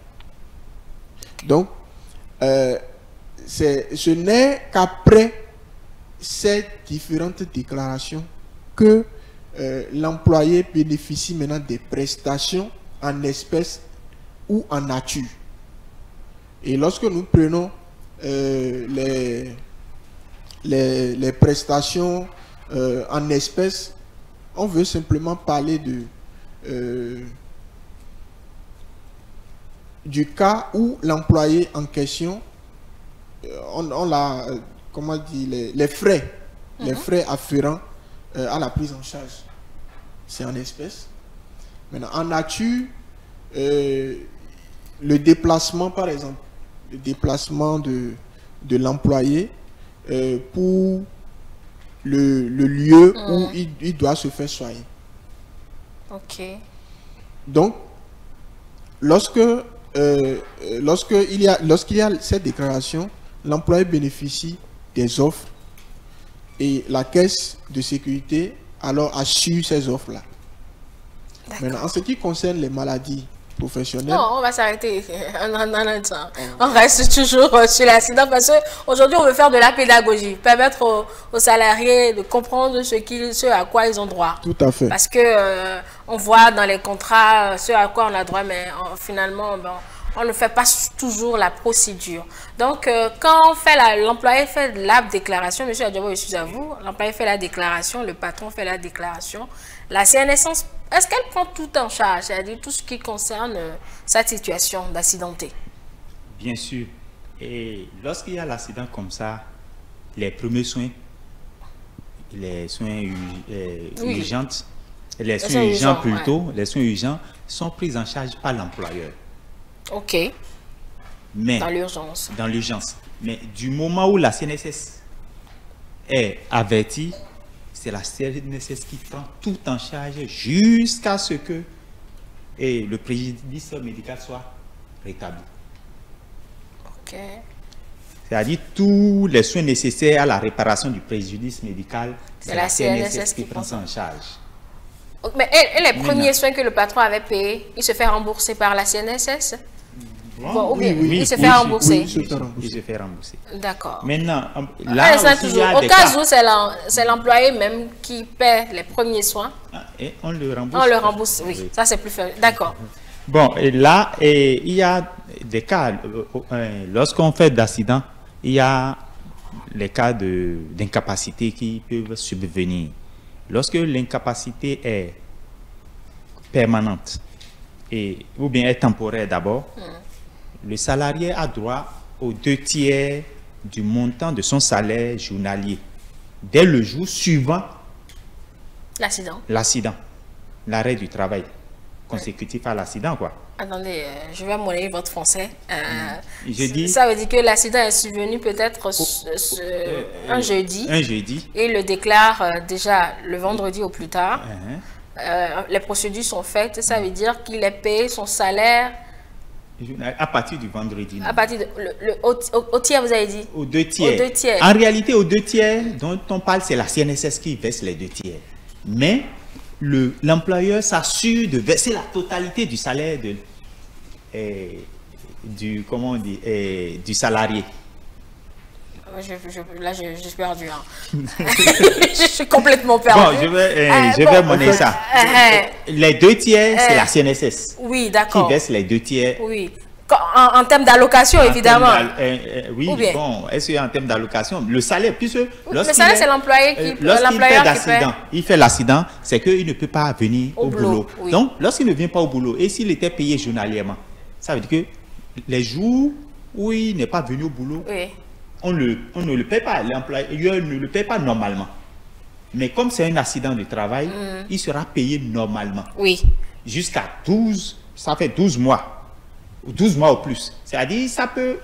Speaker 2: Donc, ce n'est qu'après ces différentes déclarations que l'employé bénéficie maintenant des prestations en espèces ou en nature. Et lorsque nous prenons les prestations en espèces, on veut simplement parler du cas où l'employé en question, on l'a, comment dire, les frais, les frais afférents à la prise en charge, c'est en espèces. Maintenant, en nature, le déplacement, par exemple, le déplacement de l'employé pour le lieu où il doit se faire soigner.
Speaker 1: Ok.
Speaker 2: Donc, lorsqu'il y a cette déclaration, l'employé bénéficie des offres et la caisse de sécurité alors assure ces offres-là. Maintenant, en ce qui concerne les maladies professionnelles,
Speaker 1: Non, on va s'arrêter un instant. On reste toujours sur l'accident parce qu'aujourd'hui, on veut faire de la pédagogie, permettre aux salariés de comprendre ce à quoi ils ont droit.
Speaker 2: tout à fait.
Speaker 1: Parce que on voit dans les contrats ce à quoi on a droit, mais finalement, ben, on ne fait pas toujours la procédure. Donc, quand on fait l'employé fait la déclaration, monsieur Adjobo, je suis à vous, l'employé fait la déclaration, le patron fait la déclaration, la CNSS, est-ce qu'elle prend tout en charge, c'est-à-dire tout ce qui concerne sa situation d'accidenté?
Speaker 3: Bien sûr. Et lorsqu'il y a l'accident comme ça, les premiers soins, les soins urgents, les soins urgents plutôt, les soins urgents sont pris en charge par l'employeur.
Speaker 1: Ok.
Speaker 3: Mais
Speaker 1: dans l'urgence.
Speaker 3: Dans l'urgence. Mais du moment où la CNSS est avertie, c'est la CNSS qui prend tout en charge jusqu'à ce que le préjudice médical soit rétabli.
Speaker 1: Ok.
Speaker 3: C'est-à-dire tous les soins nécessaires à la réparation du préjudice médical, c'est la CNSS qui prend ça en charge.
Speaker 1: Mais les premiers soins que le patron avait payés, il se fait rembourser par la CNSS? Bon,
Speaker 2: oui,
Speaker 1: il se fait rembourser.
Speaker 3: Il se fait rembourser.
Speaker 1: D'accord.
Speaker 3: Maintenant, là aussi, il y a
Speaker 1: au
Speaker 3: des
Speaker 1: cas
Speaker 3: cas
Speaker 1: où c'est l'employé même qui paie les premiers soins.
Speaker 3: Et on le rembourse.
Speaker 1: On le rembourse, oui. Ça, c'est plus facile. D'accord.
Speaker 3: Bon, et là, il y a des cas, lorsqu'on fait d'accident, il y a les cas d'incapacité qui peuvent subvenir. Lorsque l'incapacité est permanente ou bien est temporaire d'abord, le salarié a droit aux 2/3 du montant de son salaire journalier dès le jour suivant l'accident, l'arrêt du travail consécutif à l'accident, quoi.
Speaker 1: Attendez, je vais monnayer votre français.
Speaker 3: Ça
Speaker 1: veut dire que l'accident est survenu peut-être un jeudi.
Speaker 3: Un jeudi.
Speaker 1: Et il le déclare déjà le vendredi au plus tard. Les procédures sont faites. Ça veut dire qu'il est payé son salaire
Speaker 3: à partir du vendredi.
Speaker 1: À partir au tiers, vous avez dit?
Speaker 3: Aux 2/3. En réalité, aux 2/3 dont on parle, c'est la CNSS qui verse les 2/3. Mais l'employeur s'assure de verser la totalité du salaire du salarié.
Speaker 1: Là, je suis perdu. Hein. Je suis complètement perdu.
Speaker 3: Bon, je vais monnayer ça. Les 2/3, c'est la CNSS.
Speaker 1: Oui, d'accord.
Speaker 3: Qui verse les 2/3.
Speaker 1: Oui. En termes d'allocation, évidemment.
Speaker 3: Oui, bon, est-ce qu'en termes d'allocation, le salaire, puisque
Speaker 1: le salaire, c'est l'employé qui
Speaker 3: l'accident, il fait l'accident, c'est qu'il ne peut pas venir au boulot. Oui. Donc, lorsqu'il ne vient pas au boulot, et s'il était payé journalièrement, ça veut dire que les jours où il n'est pas venu au boulot, on ne le paie pas, l'employeur ne le paie pas normalement. Mais comme c'est un accident de travail, il sera payé normalement.
Speaker 1: Oui.
Speaker 3: Jusqu'à 12, ça fait 12 mois. 12 mois ou plus. C'est-à-dire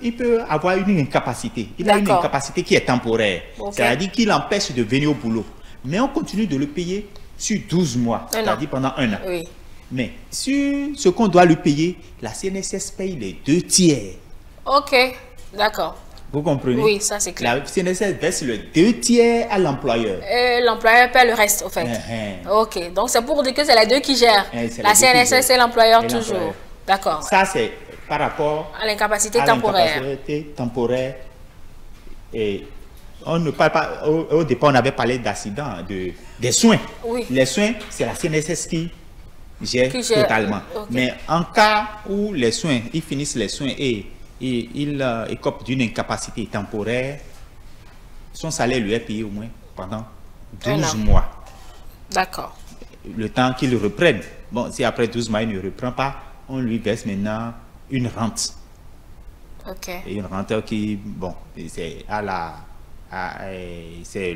Speaker 3: il peut avoir une incapacité. Il a une incapacité qui est temporaire. C'est-à-dire qu'il empêche de venir au boulot. Mais on continue de le payer sur 12 mois. C'est-à-dire pendant un an.
Speaker 1: Oui.
Speaker 3: Mais sur ce qu'on doit lui payer, la CNSS paye les 2/3.
Speaker 1: Ok, d'accord.
Speaker 3: Vous comprenez?
Speaker 1: Oui, ça c'est clair.
Speaker 3: La CNSS verse le 2/3 à l'employeur.
Speaker 1: Et l'employeur paie le reste, au fait. Ok, donc c'est pour dire que c'est les deux qui gèrent. La CNSS, c'est l'employeur toujours. D'accord.
Speaker 3: Ça, c'est par rapport
Speaker 1: à l'incapacité temporaire.
Speaker 3: Et on ne parle pas, au départ, on avait parlé d'accident, des soins.
Speaker 1: Oui.
Speaker 3: Les soins, c'est la CNSS qui gère totalement. Mais en cas où les soins, ils finissent les soins et il écope d'une incapacité temporaire, son salaire lui est payé au moins pendant 12 mois.
Speaker 1: D'accord.
Speaker 3: Le temps qu'il reprenne. Bon, si après 12 mois, il ne reprend pas, on lui verse maintenant une rente.
Speaker 1: Ok.
Speaker 3: Et une rente qui, bon, c'est c'est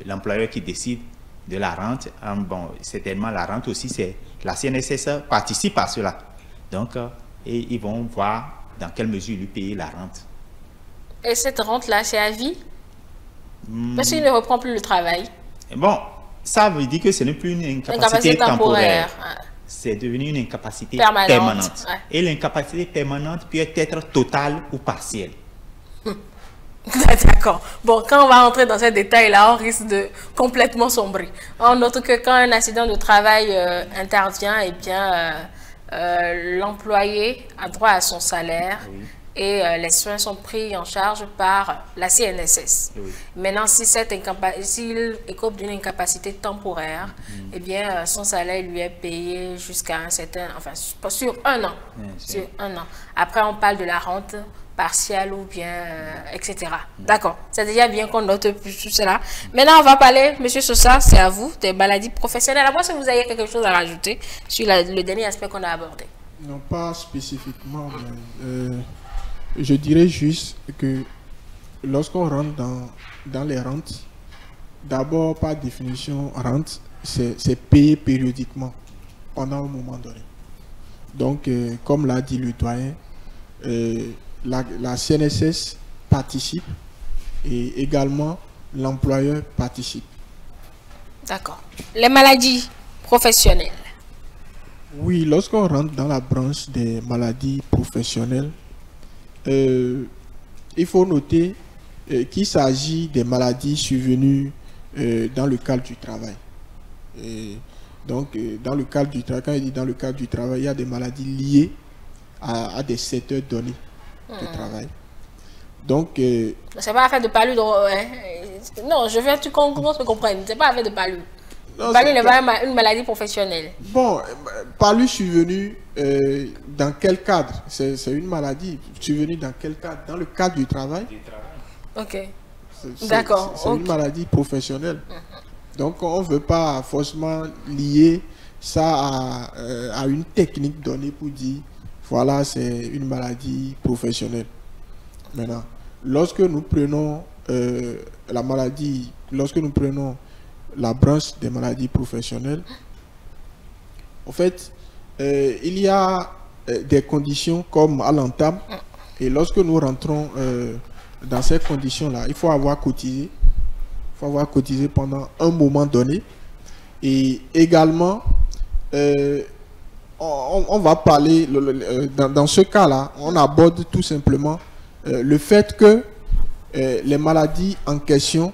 Speaker 3: l'employeur qui décide de la rente. Bon, certainement, la rente aussi, c'est la CNSS participe à cela. Donc, et ils vont voir dans quelle mesure lui payer la rente.
Speaker 1: Et cette rente-là, c'est à vie? Parce qu'il ne reprend plus le travail.
Speaker 3: Bon, ça veut dire que ce n'est plus une incapacité temporaire. C'est devenu une incapacité permanente. Et l'incapacité permanente peut être totale ou partielle.
Speaker 1: D'accord. Bon, quand on va entrer dans ces détails-là, on risque de complètement sombrer. On note que quand un accident de travail intervient, eh bien, l'employé a droit à son salaire et les soins sont pris en charge par la CNSS.
Speaker 3: Oui.
Speaker 1: Maintenant, si s'il écope d'une incapacité temporaire, eh bien, son salaire lui est payé jusqu'à un certain, enfin, sur un an. Sur un an. Après, on parle de la rente partielle ou bien, etc. D'accord. C'est déjà bien qu'on note plus tout cela. Maintenant, on va parler, Monsieur Sosa, c'est à vous, des maladies professionnelles. À moins que vous ayez quelque chose à rajouter sur le dernier aspect qu'on a abordé.
Speaker 2: Non, pas spécifiquement, mais je dirais juste que lorsqu'on rentre dans les rentes, d'abord, par définition, rente, c'est payé périodiquement pendant un moment donné. Donc, comme l'a dit le doyen, la CNSS participe et également l'employeur participe.
Speaker 1: D'accord. Les maladies professionnelles.
Speaker 2: Oui, lorsqu'on rentre dans la branche des maladies professionnelles, il faut noter qu'il s'agit des maladies survenues dans le cadre du travail. Donc, dans le cadre du travail, quand il dit dans le cadre du travail, il y a des maladies liées à des secteurs donnés de travail. Donc,
Speaker 1: c'est pas affaire de palu. Non, je veux que tu comprennes. C'est pas affaire de palu. Palu n'est pas une maladie professionnelle.
Speaker 2: Bon, palu survenu dans quel cadre? C'est une maladie survenue dans quel cadre? Dans le cadre du travail.
Speaker 1: Ok. D'accord.
Speaker 2: C'est une maladie professionnelle. Donc, on ne veut pas forcément lier ça à une technique donnée pour dire, voilà, c'est une maladie professionnelle. Maintenant, lorsque nous prenons la maladie, lorsque nous prenons la branche des maladies professionnelles, en fait, il y a des conditions comme à l'entame, et lorsque nous rentrons dans ces conditions-là, il faut avoir cotisé. Il faut avoir cotisé pendant un moment donné. Et également, on va parler, dans ce cas-là, on aborde tout simplement le fait que les maladies en question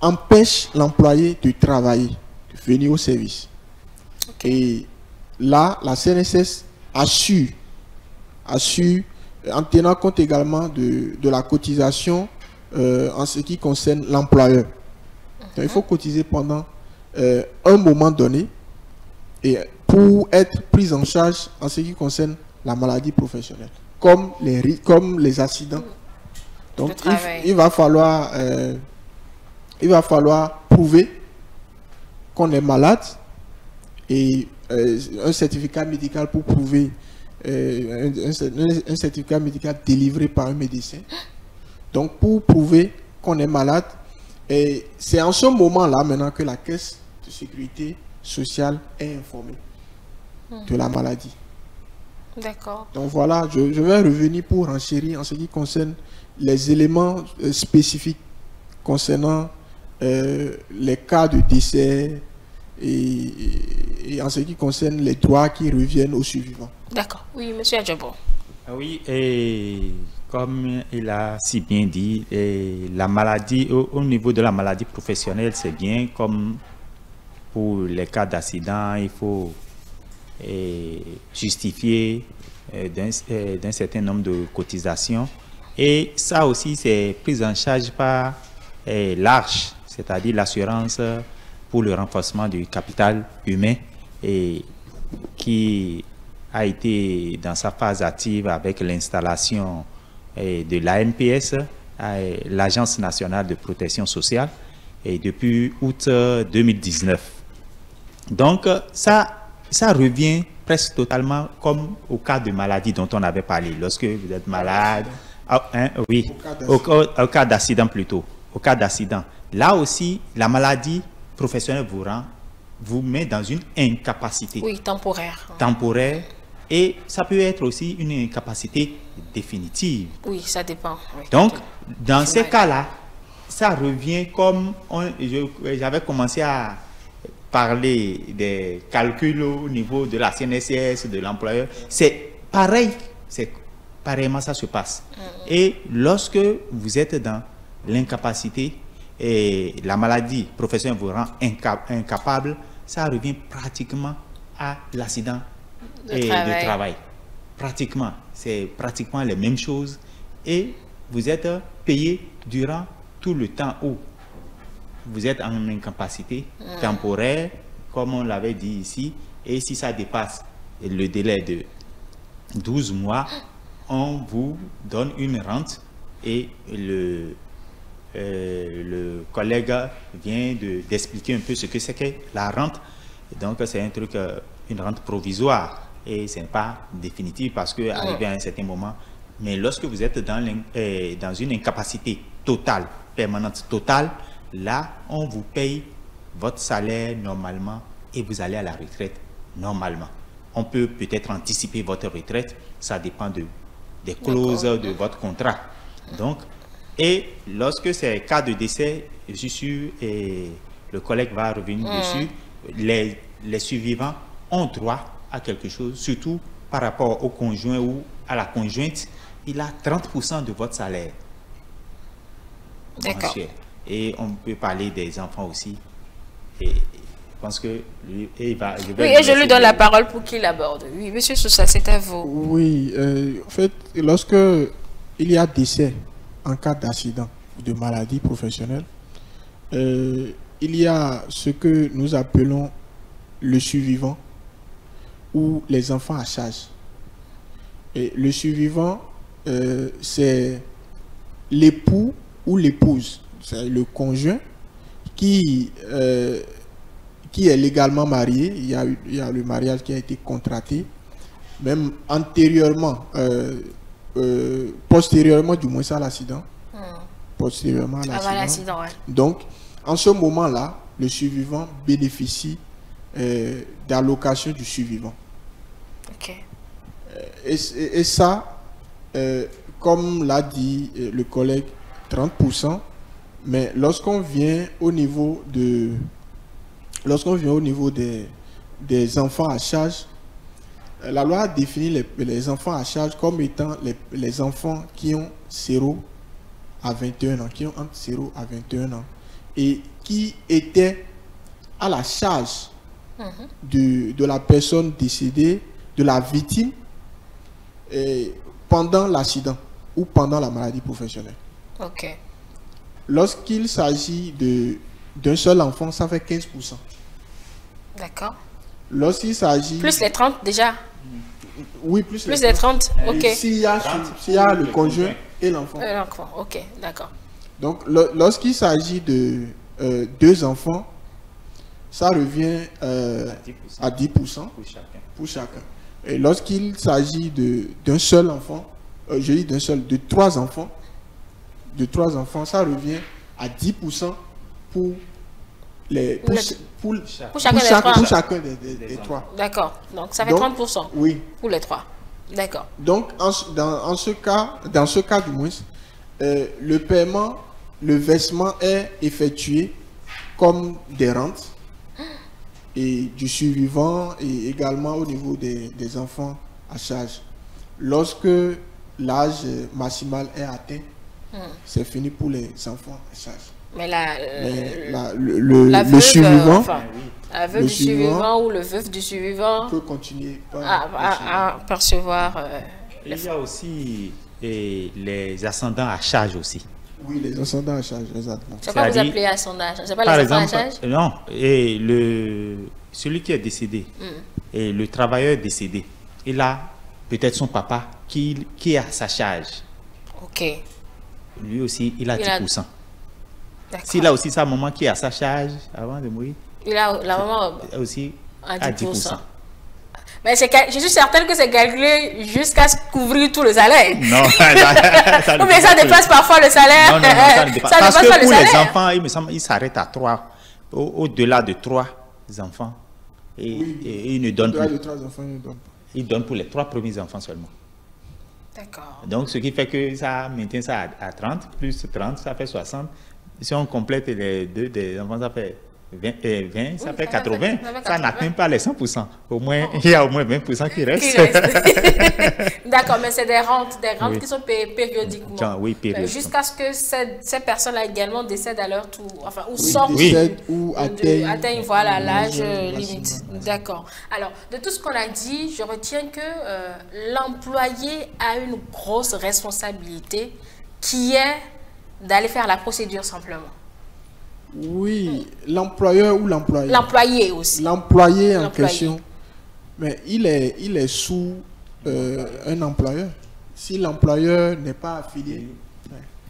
Speaker 2: empêchent l'employé de travailler, de venir au service. Okay. Et là, la CNSS assure, en tenant compte également de la cotisation en ce qui concerne l'employeur. Il faut cotiser pendant un moment donné et pour être pris en charge en ce qui concerne la maladie professionnelle, comme les accidents. Donc, il va falloir prouver qu'on est malade et un certificat médical pour prouver un certificat médical délivré par un médecin. Donc, pour prouver qu'on est malade, et c'est en ce moment-là maintenant que la Caisse de sécurité sociale est informée de la maladie.
Speaker 1: D'accord.
Speaker 2: Donc voilà, je vais revenir pour renchérir en ce qui concerne les éléments spécifiques concernant les cas de décès et en ce qui concerne les droits qui reviennent aux survivants.
Speaker 1: D'accord. Oui, monsieur Adjobo.
Speaker 3: Oui, et comme il a si bien dit, la maladie, au niveau de la maladie professionnelle, c'est bien comme pour les cas d'accident, il faut justifier d'un certain nombre de cotisations. Et ça aussi, c'est pris en charge par l'ARCH, c'est-à-dire l'assurance pour le renforcement du capital humain, et qui a été dans sa phase active avec l'installation de l'ANPS, l'Agence nationale de protection sociale, et depuis août 2019. Donc, ça revient presque totalement comme au cas de maladie dont on avait parlé. Lorsque vous êtes malade, oui, au cas d'accident plutôt, au cas d'accident. Là aussi, la maladie professionnelle vous met dans une incapacité.
Speaker 1: Oui, temporaire.
Speaker 3: Temporaire. Et ça peut être aussi une incapacité définitive.
Speaker 1: Oui, ça dépend. Oui.
Speaker 3: Donc, dans ces cas-là, ça revient comme j'avais commencé à parler des calculs au niveau de la CNSS, de l'employeur. C'est pareil, c'est pareillement, ça se passe. Et lorsque vous êtes dans l'incapacité et la maladie professionnelle vous rend incapable, ça revient pratiquement à l'accident de travail. Pratiquement. C'est pratiquement les mêmes choses. Et vous êtes payé durant tout le temps où vous êtes en incapacité temporaire, comme on l'avait dit ici. Et si ça dépasse le délai de 12 mois, on vous donne une rente et le collègue vient d'expliquer un peu ce que c'est que la rente. Donc, c'est un truc, une rente provisoire et ce n'est pas définitif parce que arrivé à un certain moment, mais lorsque vous êtes dans une incapacité totale, permanente, totale, là, on vous paye votre salaire normalement et vous allez à la retraite normalement. On peut peut-être anticiper votre retraite, ça dépend des clauses de votre contrat. Donc, et lorsque c'est cas de décès, je suis sûr, et le collègue va revenir dessus, les survivants ont droit à quelque chose, surtout par rapport au conjoint ou à la conjointe, il a 30% de votre salaire.
Speaker 1: D'accord.
Speaker 3: Et on peut parler des enfants aussi. Et je pense que lui,
Speaker 1: je lui donne la parole pour qu'il aborde. Oui, monsieur Sousa, c'est à vous.
Speaker 2: Oui, en fait, lorsque il y a décès en cas d'accident ou de maladie professionnelle, il y a ce que nous appelons le survivant ou les enfants à charge. Et le survivant, c'est l'époux ou l'épouse, c'est le conjoint qui est légalement marié. Il y a le mariage qui a été contracté, même antérieurement, postérieurement du moins à l'accident. Postérieurement à l'accident.
Speaker 1: Ouais.
Speaker 2: Donc, en ce moment-là, le survivant bénéficie d'allocation du survivant.
Speaker 1: Ok.
Speaker 2: Et ça, comme l'a dit le collègue, 30%, mais lorsqu'on vient au niveau des enfants à charge, la loi a défini les enfants à charge comme étant les enfants qui ont 0 à 21 ans, qui ont entre 0 à 21 ans, et qui étaient à la charge de la personne décédée, de la victime, pendant l'accident ou pendant la maladie professionnelle.
Speaker 1: Ok.
Speaker 2: Lorsqu'il s'agit d'un seul enfant, ça fait 15%.
Speaker 1: D'accord.
Speaker 2: Lorsqu'il s'agit...
Speaker 1: Plus les 30 déjà.
Speaker 2: Oui, plus
Speaker 1: les 30. Ok.
Speaker 2: S'il y a le conjoint et l'enfant.
Speaker 1: L'enfant, ok, d'accord.
Speaker 2: Donc, lorsqu'il s'agit de 2 enfants, ça revient à 10% pour chacun. Et lorsqu'il s'agit d'un seul enfant, je dis de 3 enfants, ça revient à 10% pour chacun des 3.
Speaker 1: D'accord. Donc, ça fait 30%.
Speaker 2: Oui.
Speaker 1: Pour les 3. D'accord.
Speaker 2: Donc, dans ce cas du moins, le paiement, le versement est effectué comme des rentes et du survivant et également au niveau des enfants à charge. Lorsque l'âge maximal est atteint, c'est fini pour les enfants à charge.
Speaker 1: Mais
Speaker 2: le survivant,
Speaker 1: la veuve du survivant ou le veuf du survivant
Speaker 2: peut continuer
Speaker 1: à percevoir.
Speaker 3: Il y a aussi les ascendants à charge aussi.
Speaker 2: Oui, les ascendants à charge, exactement.
Speaker 1: C'est quoi vous appelez ascendant? C'est pas les enfants à charge?
Speaker 3: Non, et celui qui est décédé, et le travailleur décédé, il a peut-être son papa qui est à sa charge.
Speaker 1: Ok.
Speaker 3: Lui aussi, il a 10%. S'il a aussi sa maman qui est à sa charge avant de mourir,
Speaker 1: la maman
Speaker 3: aussi à 10%.
Speaker 1: Mais je suis certaine que c'est calculé jusqu'à couvrir tout le salaire.
Speaker 3: Non,
Speaker 1: ou bien ça dépasse parfois le salaire.
Speaker 3: Non, ça ne dépasse pas. Parce que pour les enfants, il me semble qu'il s'arrête à 3. Au-delà de 3 enfants. Et il ne donne plus. Il donne pour les 3 premiers enfants seulement.
Speaker 1: D'accord.
Speaker 3: Donc, ce qui fait que ça maintient ça à 30, plus 30, ça fait 60. Si on complète les 2 des enfants, ça fait 20, ça
Speaker 1: Oui,
Speaker 3: fait
Speaker 1: ça
Speaker 3: 80.
Speaker 1: fait
Speaker 3: Ça
Speaker 1: 80.
Speaker 3: n'atteint pas les 100%. Au moins, il y a au moins 20% qui restent.
Speaker 1: Qui reste. D'accord, mais c'est des rentes
Speaker 3: Oui.
Speaker 1: qui sont payées périodiquement.
Speaker 3: Oui, périodiquement.
Speaker 1: Jusqu'à ce que ces personnes-là également décèdent à leur tour, enfin, ou
Speaker 2: Oui,
Speaker 1: sortent
Speaker 2: décèdent ou
Speaker 1: atteignent voilà, l'âge
Speaker 2: maximum.
Speaker 1: limite. D'accord. Alors, de tout ce qu'on a dit, je retiens que l'employé a une grosse responsabilité qui est d'aller faire la procédure simplement.
Speaker 2: Oui, l'employeur ou l'employé.
Speaker 1: L'employé aussi.
Speaker 2: L'employé en
Speaker 1: L'employé.
Speaker 2: question, mais il est sous un employeur. Si l'employeur n'est pas affilié,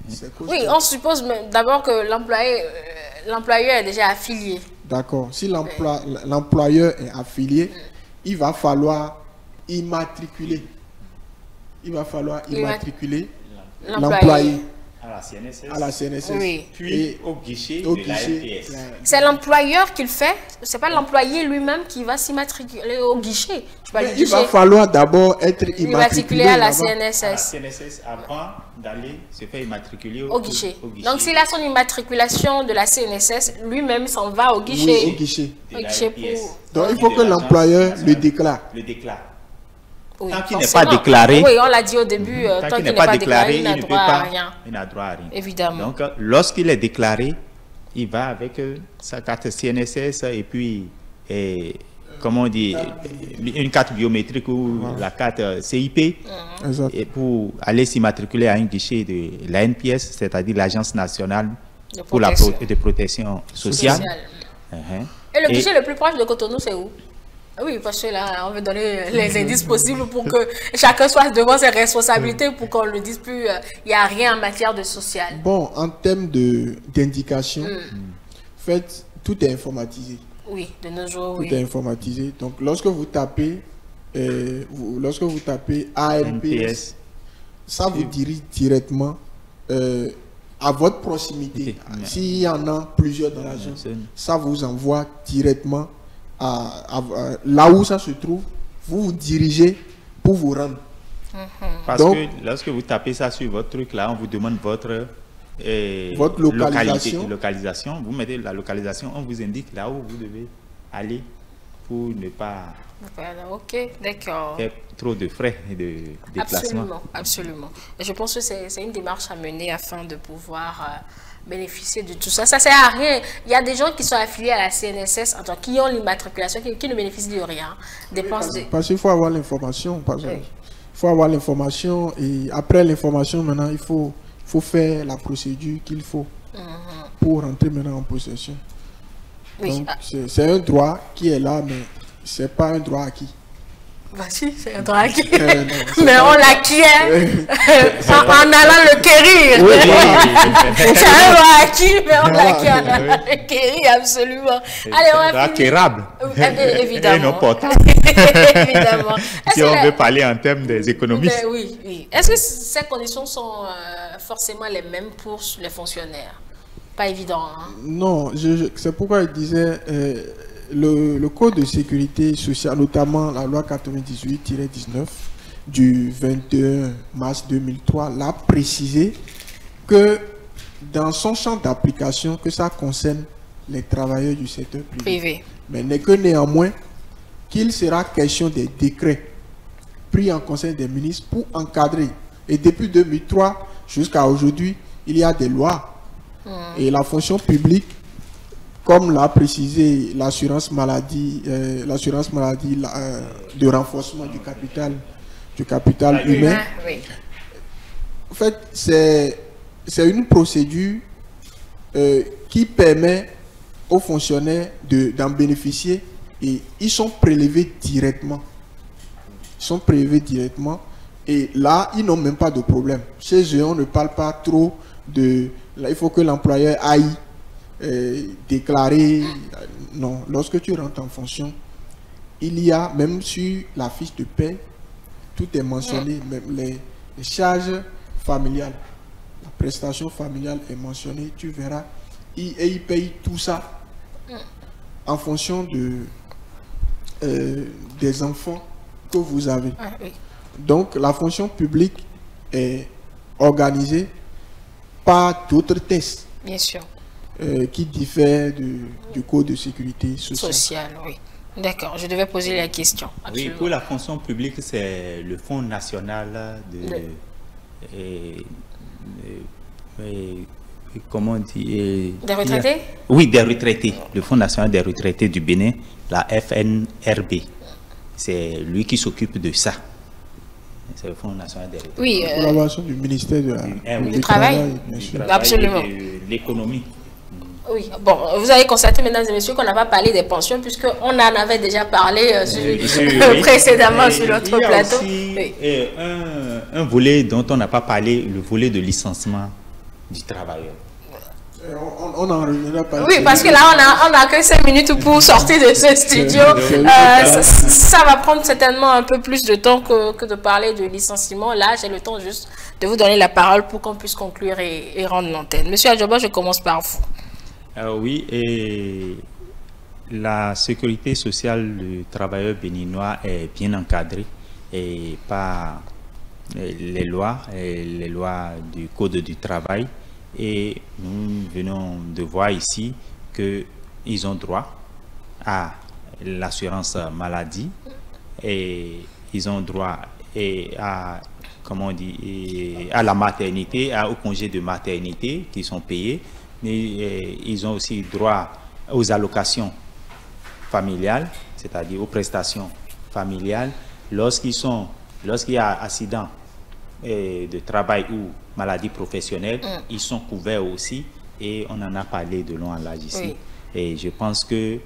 Speaker 2: c'est cause
Speaker 1: Oui,
Speaker 2: que-
Speaker 1: on suppose d'abord que l'employeur est déjà affilié.
Speaker 2: D'accord. Si l'employeur est affilié, il va falloir immatriculer. Il va falloir immatriculer l'employé
Speaker 3: À la CNSS.
Speaker 2: à la CNSS.
Speaker 1: Oui.
Speaker 3: Puis
Speaker 2: Et
Speaker 3: au guichet
Speaker 2: au
Speaker 3: de la
Speaker 2: guichet,
Speaker 3: LPS.
Speaker 1: C'est l'employeur qui le fait, c'est pas l'employé lui-même qui va s'immatriculer au guichet. Je parle du
Speaker 2: il va
Speaker 1: guichet.
Speaker 2: falloir d'abord être immatriculé
Speaker 1: Immatriculé à la
Speaker 2: là-bas.
Speaker 3: À la
Speaker 1: CNSS.
Speaker 3: CNSS avant d'aller se faire immatriculer
Speaker 1: Au guichet.
Speaker 3: au guichet
Speaker 1: Donc s'il a son immatriculation de la CNSS, lui-même s'en va au
Speaker 2: Oui,
Speaker 1: guichet.
Speaker 2: au guichet.
Speaker 3: de
Speaker 1: au
Speaker 3: la
Speaker 1: guichet
Speaker 3: LPS.
Speaker 2: Donc il
Speaker 3: Et
Speaker 2: faut
Speaker 3: de
Speaker 2: que
Speaker 3: l'Agence
Speaker 2: l'employeur
Speaker 3: nationale
Speaker 2: le déclare.
Speaker 3: le déclare.
Speaker 1: Oui,
Speaker 3: Tant qu'il n'est
Speaker 1: forcément.
Speaker 3: pas déclaré,
Speaker 1: Oui, on l'a dit au début, tant qu'il n'est pas déclaré, il n'a
Speaker 3: ne peut
Speaker 1: droit à
Speaker 3: pas,
Speaker 1: rien.
Speaker 3: il n'a droit à rien.
Speaker 1: Évidemment.
Speaker 3: Donc, lorsqu'il est déclaré, il va avec sa carte CNSS et puis, comment on dit, une carte biométrique ou la carte CIP
Speaker 2: Exact.
Speaker 3: et pour aller s'immatriculer à un guichet de la NPS, c'est-à-dire l'Agence nationale
Speaker 1: De
Speaker 3: pour la
Speaker 1: protection.
Speaker 3: de protection sociale.
Speaker 1: Social.
Speaker 3: Mhm.
Speaker 1: Et le guichet le plus proche de Cotonou, c'est où? Oui, parce que là, on veut donner les indices possibles pour que chacun soit devant ses responsabilités pour qu'on ne dise plus il n'y a rien en matière de social.
Speaker 2: Bon, en termes d'indication, en fait, tout est informatisé.
Speaker 1: Oui, de nos jours,
Speaker 2: Tout
Speaker 1: oui.
Speaker 2: est informatisé. Donc, lorsque vous tapez ANPS,
Speaker 3: NPS.
Speaker 2: ça vous dirige directement à votre proximité.
Speaker 3: Ok.
Speaker 2: S'il y en a plusieurs dans la zone, ça vous envoie directement là où ça se trouve. Vous vous dirigez pour vous rendre.
Speaker 3: Parce
Speaker 2: Donc-
Speaker 3: que lorsque vous tapez ça sur votre truc là, on vous demande votre
Speaker 2: localisation.
Speaker 3: localisation. Vous mettez la localisation, on vous indique là où vous devez aller pour ne pas
Speaker 1: Voilà, ok, d'accord.
Speaker 3: faire trop de frais de déplacement.
Speaker 1: Absolument, absolument. Et je pense que c'est une démarche à mener afin de pouvoir bénéficier de tout ça. Ça ne sert à rien. Il y a des gens qui sont affiliés à la CNSS, qui ont l'immatriculation, qui ne bénéficient de rien. Dépenses de...
Speaker 2: Parce qu'il faut avoir l'information. Il faut avoir l'information et après l'information, maintenant, il faut faire la procédure qu'il faut pour rentrer maintenant en possession.
Speaker 1: Oui,
Speaker 2: Donc, c'est un droit qui est là, mais c'est pas un droit acquis.
Speaker 1: vas-y, c'est un droit acquis.
Speaker 2: Non, c'est
Speaker 1: Mais
Speaker 2: pas-
Speaker 1: on l'acquiert en allant le quérir. C'est un droit acquis, mais on l'acquiert en allant le quérir, absolument. Allez, on va finir.
Speaker 3: Acquérable.
Speaker 1: Évidemment.
Speaker 3: Et non portable.
Speaker 1: Évidemment.
Speaker 3: Si on veut parler en termes des économistes.
Speaker 1: Oui, oui. Est-ce que ces conditions sont forcément les mêmes pour les fonctionnaires? Pas évident, hein?
Speaker 2: Non, c'est pourquoi je disais le Code de sécurité sociale, notamment la loi 98-19 du 21 mars 2003, l'a précisé que dans son champ d'application, que ça concerne les travailleurs du secteur privé.
Speaker 1: Privé.
Speaker 2: Mais n'est que néanmoins qu'il sera question des décrets pris en Conseil des ministres pour encadrer. Et depuis 2003 jusqu'à aujourd'hui, il y a des lois. Et la fonction publique, comme l'a précisé l'assurance maladie, de renforcement du capital humain,
Speaker 1: Oui.
Speaker 2: en fait, c'est une procédure qui permet aux fonctionnaires d'en bénéficier et ils sont prélevés directement. Ils sont prélevés directement et là, ils n'ont même pas de problème. Chez eux, on ne parle pas trop de... Là, il faut que l'employeur aille déclarer. Non, lorsque tu rentres en fonction, il y a, même sur la fiche de paie, tout est mentionné, même les charges familiales. La prestation familiale est mentionnée, tu verras. Et ils payent tout ça en fonction des enfants que vous avez.
Speaker 1: Ah, oui.
Speaker 2: Donc, la fonction publique est organisée par d'autres tests.
Speaker 1: Bien sûr.
Speaker 2: qui diffère du Code de sécurité sociale.
Speaker 1: Oui. D'accord, je devais poser la question.
Speaker 3: Absolument. Oui, pour la fonction publique, c'est le Fonds national comment on dit
Speaker 1: des retraités?
Speaker 3: Oui, des retraités. Le Fonds national des retraités du Bénin, la FNRB. C'est lui qui s'occupe de ça. C'est le Fonds national des retraités.
Speaker 1: Oui.
Speaker 2: Collaboration du ministère
Speaker 1: du Travail. Absolument.
Speaker 3: De l'économie.
Speaker 1: Oui, bon, vous avez constaté, mesdames et messieurs, qu'on n'a pas parlé des pensions, puisqu'on en avait déjà parlé précédemment sur notre plateau.
Speaker 3: Il y a aussi un volet dont on n'a pas parlé, le volet de licenciement du travailleur.
Speaker 2: On en reviendra pas.
Speaker 1: Oui, parce que là, on a que 5 minutes pour sortir de ce studio. Ça va prendre certainement un peu plus de temps que de parler de licenciement. Là, j'ai le temps juste de vous donner la parole pour qu'on puisse conclure et rendre l'antenne. Monsieur Adjoba, je commence par vous.
Speaker 3: Oui, et la sécurité sociale du travailleur béninois est bien encadrée et par les lois du Code du travail. Et nous venons de voir ici qu'ils ont droit à l'assurance maladie et ils ont droit à, comment on dit, à la maternité, au congé de maternité qui sont payés. Et ils ont aussi droit aux allocations familiales, c'est-à-dire aux prestations familiales. Lorsqu'il y a accident de travail ou maladie professionnelle, ils sont couverts aussi et on en a parlé de long en large ici. Oui. Et je pense qu'il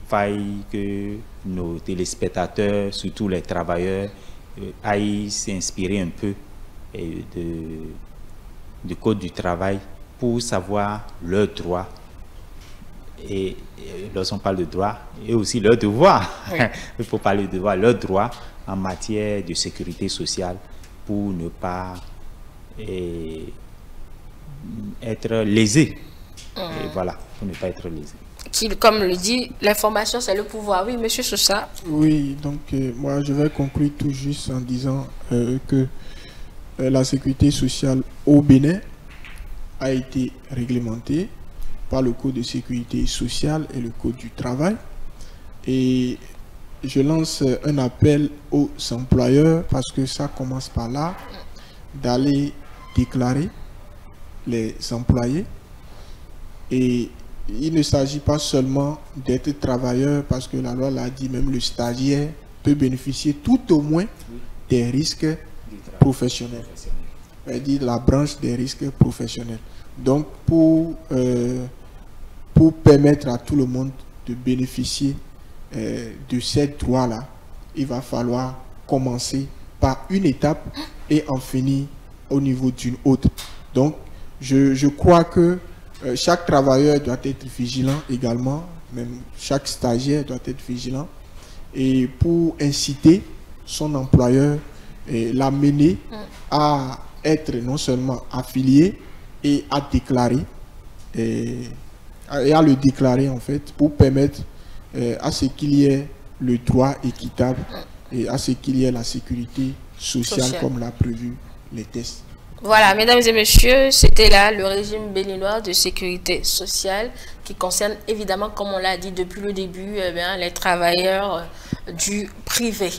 Speaker 3: faille que nos téléspectateurs, surtout les travailleurs, aillent s'inspirer un peu du Code du travail pour savoir leurs droits. Et lorsqu'on parle de droits, et aussi leurs devoirs. Oui. Il faut parler de devoirs, leurs droits en matière de sécurité sociale pour ne pas être lésés. Et voilà, pour ne pas être lésés.
Speaker 1: Comme le dit, l'information c'est le pouvoir. Oui, monsieur Sousa.
Speaker 2: Oui, donc moi je vais conclure tout juste en disant que la sécurité sociale au Bénin a été réglementée par le Code de sécurité sociale et le Code du travail. Et je lance un appel aux employeurs, parce que ça commence par là, d'aller déclarer les employés. Et il ne s'agit pas seulement d'être travailleur, parce que la loi l'a dit, même le stagiaire peut bénéficier tout au moins des risques professionnels. C'est-à-dire la branche des risques professionnels. Donc, pour permettre à tout le monde de bénéficier de ces droits-là, il va falloir commencer par une étape et en finir au niveau d'une autre. Donc, je crois que chaque travailleur doit être vigilant également, même chaque stagiaire doit être vigilant, et pour inciter son employeur et l'amener à être non seulement affilié et à déclarer, et à le déclarer en fait, pour permettre à ce qu'il y ait le droit équitable et à ce qu'il y ait la sécurité sociale comme l'a prévu les tests.
Speaker 1: Voilà, mesdames et messieurs, c'était là le régime béninois de sécurité sociale qui concerne évidemment, comme on l'a dit depuis le début, les travailleurs du privé.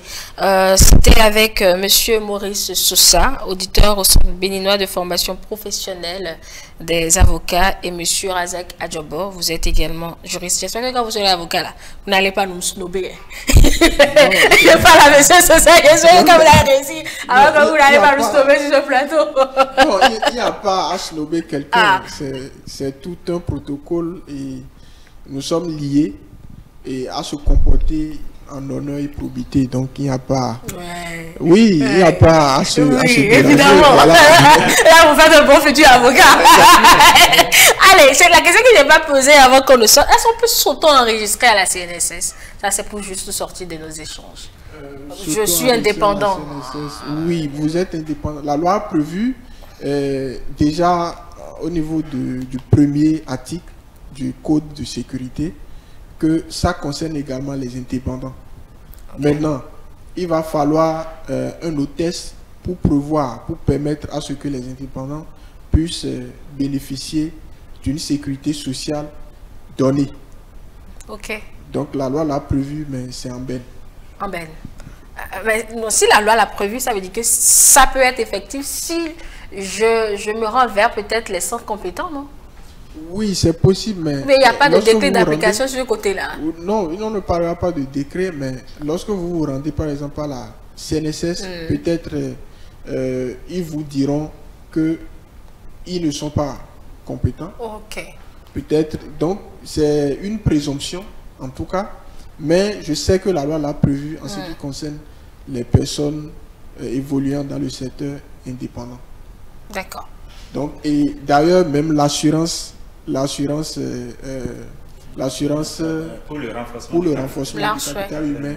Speaker 1: C'était avec monsieur Maurice Sousa, auditeur au Centre béninois de formation professionnelle des avocats, et monsieur Razak Adjobo, vous êtes également juriste. J'espère que quand vous serez avocat là, vous n'allez pas nous snober. Je parle à monsieur Sousa, j'espère que quand vous l'avez réussi, alors que vous n'allez pas nous snober sur ce plateau.
Speaker 2: Non, il n'y a pas à snober quelqu'un, c'est tout un protocole et nous sommes liés et à se comporter en honneur et probité, donc il n'y a pas... Oui, il n'y a pas à se...
Speaker 1: évidemment. Voilà. Là, vous faites un bon futur avocat. Allez, c'est la question que je n'ai pas posée avant qu'on le sorte. Est-ce qu'on peut s'auto-enregistrer à la CNSS? Ça, c'est pour juste sortir de nos échanges. Je suis indépendant.
Speaker 2: Oui, vous êtes indépendant. La loi a prévu déjà au niveau du premier article du Code de sécurité que ça concerne également les indépendants. Okay. Maintenant, il va falloir un autre test pour prévoir, pour permettre à ce que les indépendants puissent bénéficier d'une sécurité sociale donnée.
Speaker 1: Ok.
Speaker 2: Donc la loi l'a prévu, mais c'est en berne.
Speaker 1: En berne. Mais si la loi l'a prévu, ça veut dire que ça peut être effectif si je me rends vers peut-être les centres compétents, non?
Speaker 2: Oui, c'est possible, mais...
Speaker 1: Mais il n'y a pas de
Speaker 2: lorsque
Speaker 1: décret
Speaker 2: vous vous
Speaker 1: d'application
Speaker 2: rendez-
Speaker 1: sur ce côté-là.
Speaker 2: Non, on ne parlera pas de décret, mais lorsque vous vous rendez par exemple à la CNSS, peut-être ils vous diront que ils ne sont pas compétents.
Speaker 1: Ok.
Speaker 2: Peut-être, donc c'est une présomption en tout cas, mais je sais que la loi l'a prévu en ce qui concerne les personnes évoluant dans le secteur indépendant.
Speaker 1: D'accord.
Speaker 2: Donc, et d'ailleurs, même l'assurance
Speaker 3: Pour le renforcement.
Speaker 2: pour le renforcement du
Speaker 1: Large,
Speaker 2: capital humain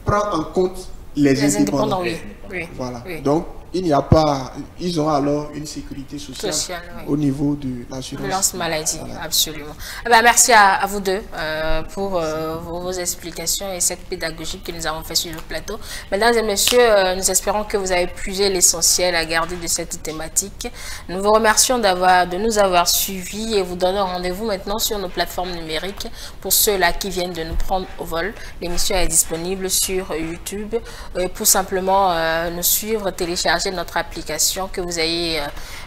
Speaker 2: prend en compte les
Speaker 1: Les
Speaker 2: indépendants.
Speaker 1: indépendants, oui. Oui.
Speaker 2: Voilà.
Speaker 1: Oui.
Speaker 2: Donc, il n'y a pas, ils ont alors une sécurité sociale,
Speaker 1: Sociale, oui.
Speaker 2: au niveau de l'assurance.
Speaker 1: Lance maladie,
Speaker 2: Voilà.
Speaker 1: absolument. Eh ben, merci à vous deux pour vos explications et cette pédagogie que nous avons fait sur le plateau. Mesdames et messieurs, nous espérons que vous avez puisé l'essentiel à garder de cette thématique. Nous vous remercions de nous avoir suivis et vous donnons rendez-vous maintenant sur nos plateformes numériques pour ceux-là qui viennent de nous prendre au vol. L'émission est disponible sur YouTube. Pour simplement nous suivre, télécharger notre application, que vous ayez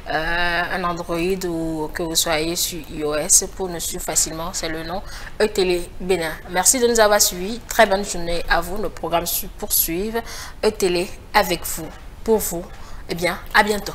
Speaker 1: un Android ou que vous soyez sur iOS, pour nous suivre facilement, c'est le nom E-Télé Bénin. Merci de nous avoir suivis, très bonne journée à vous, nos programmes poursuivent, E-Télé avec vous, pour vous, et bien à bientôt.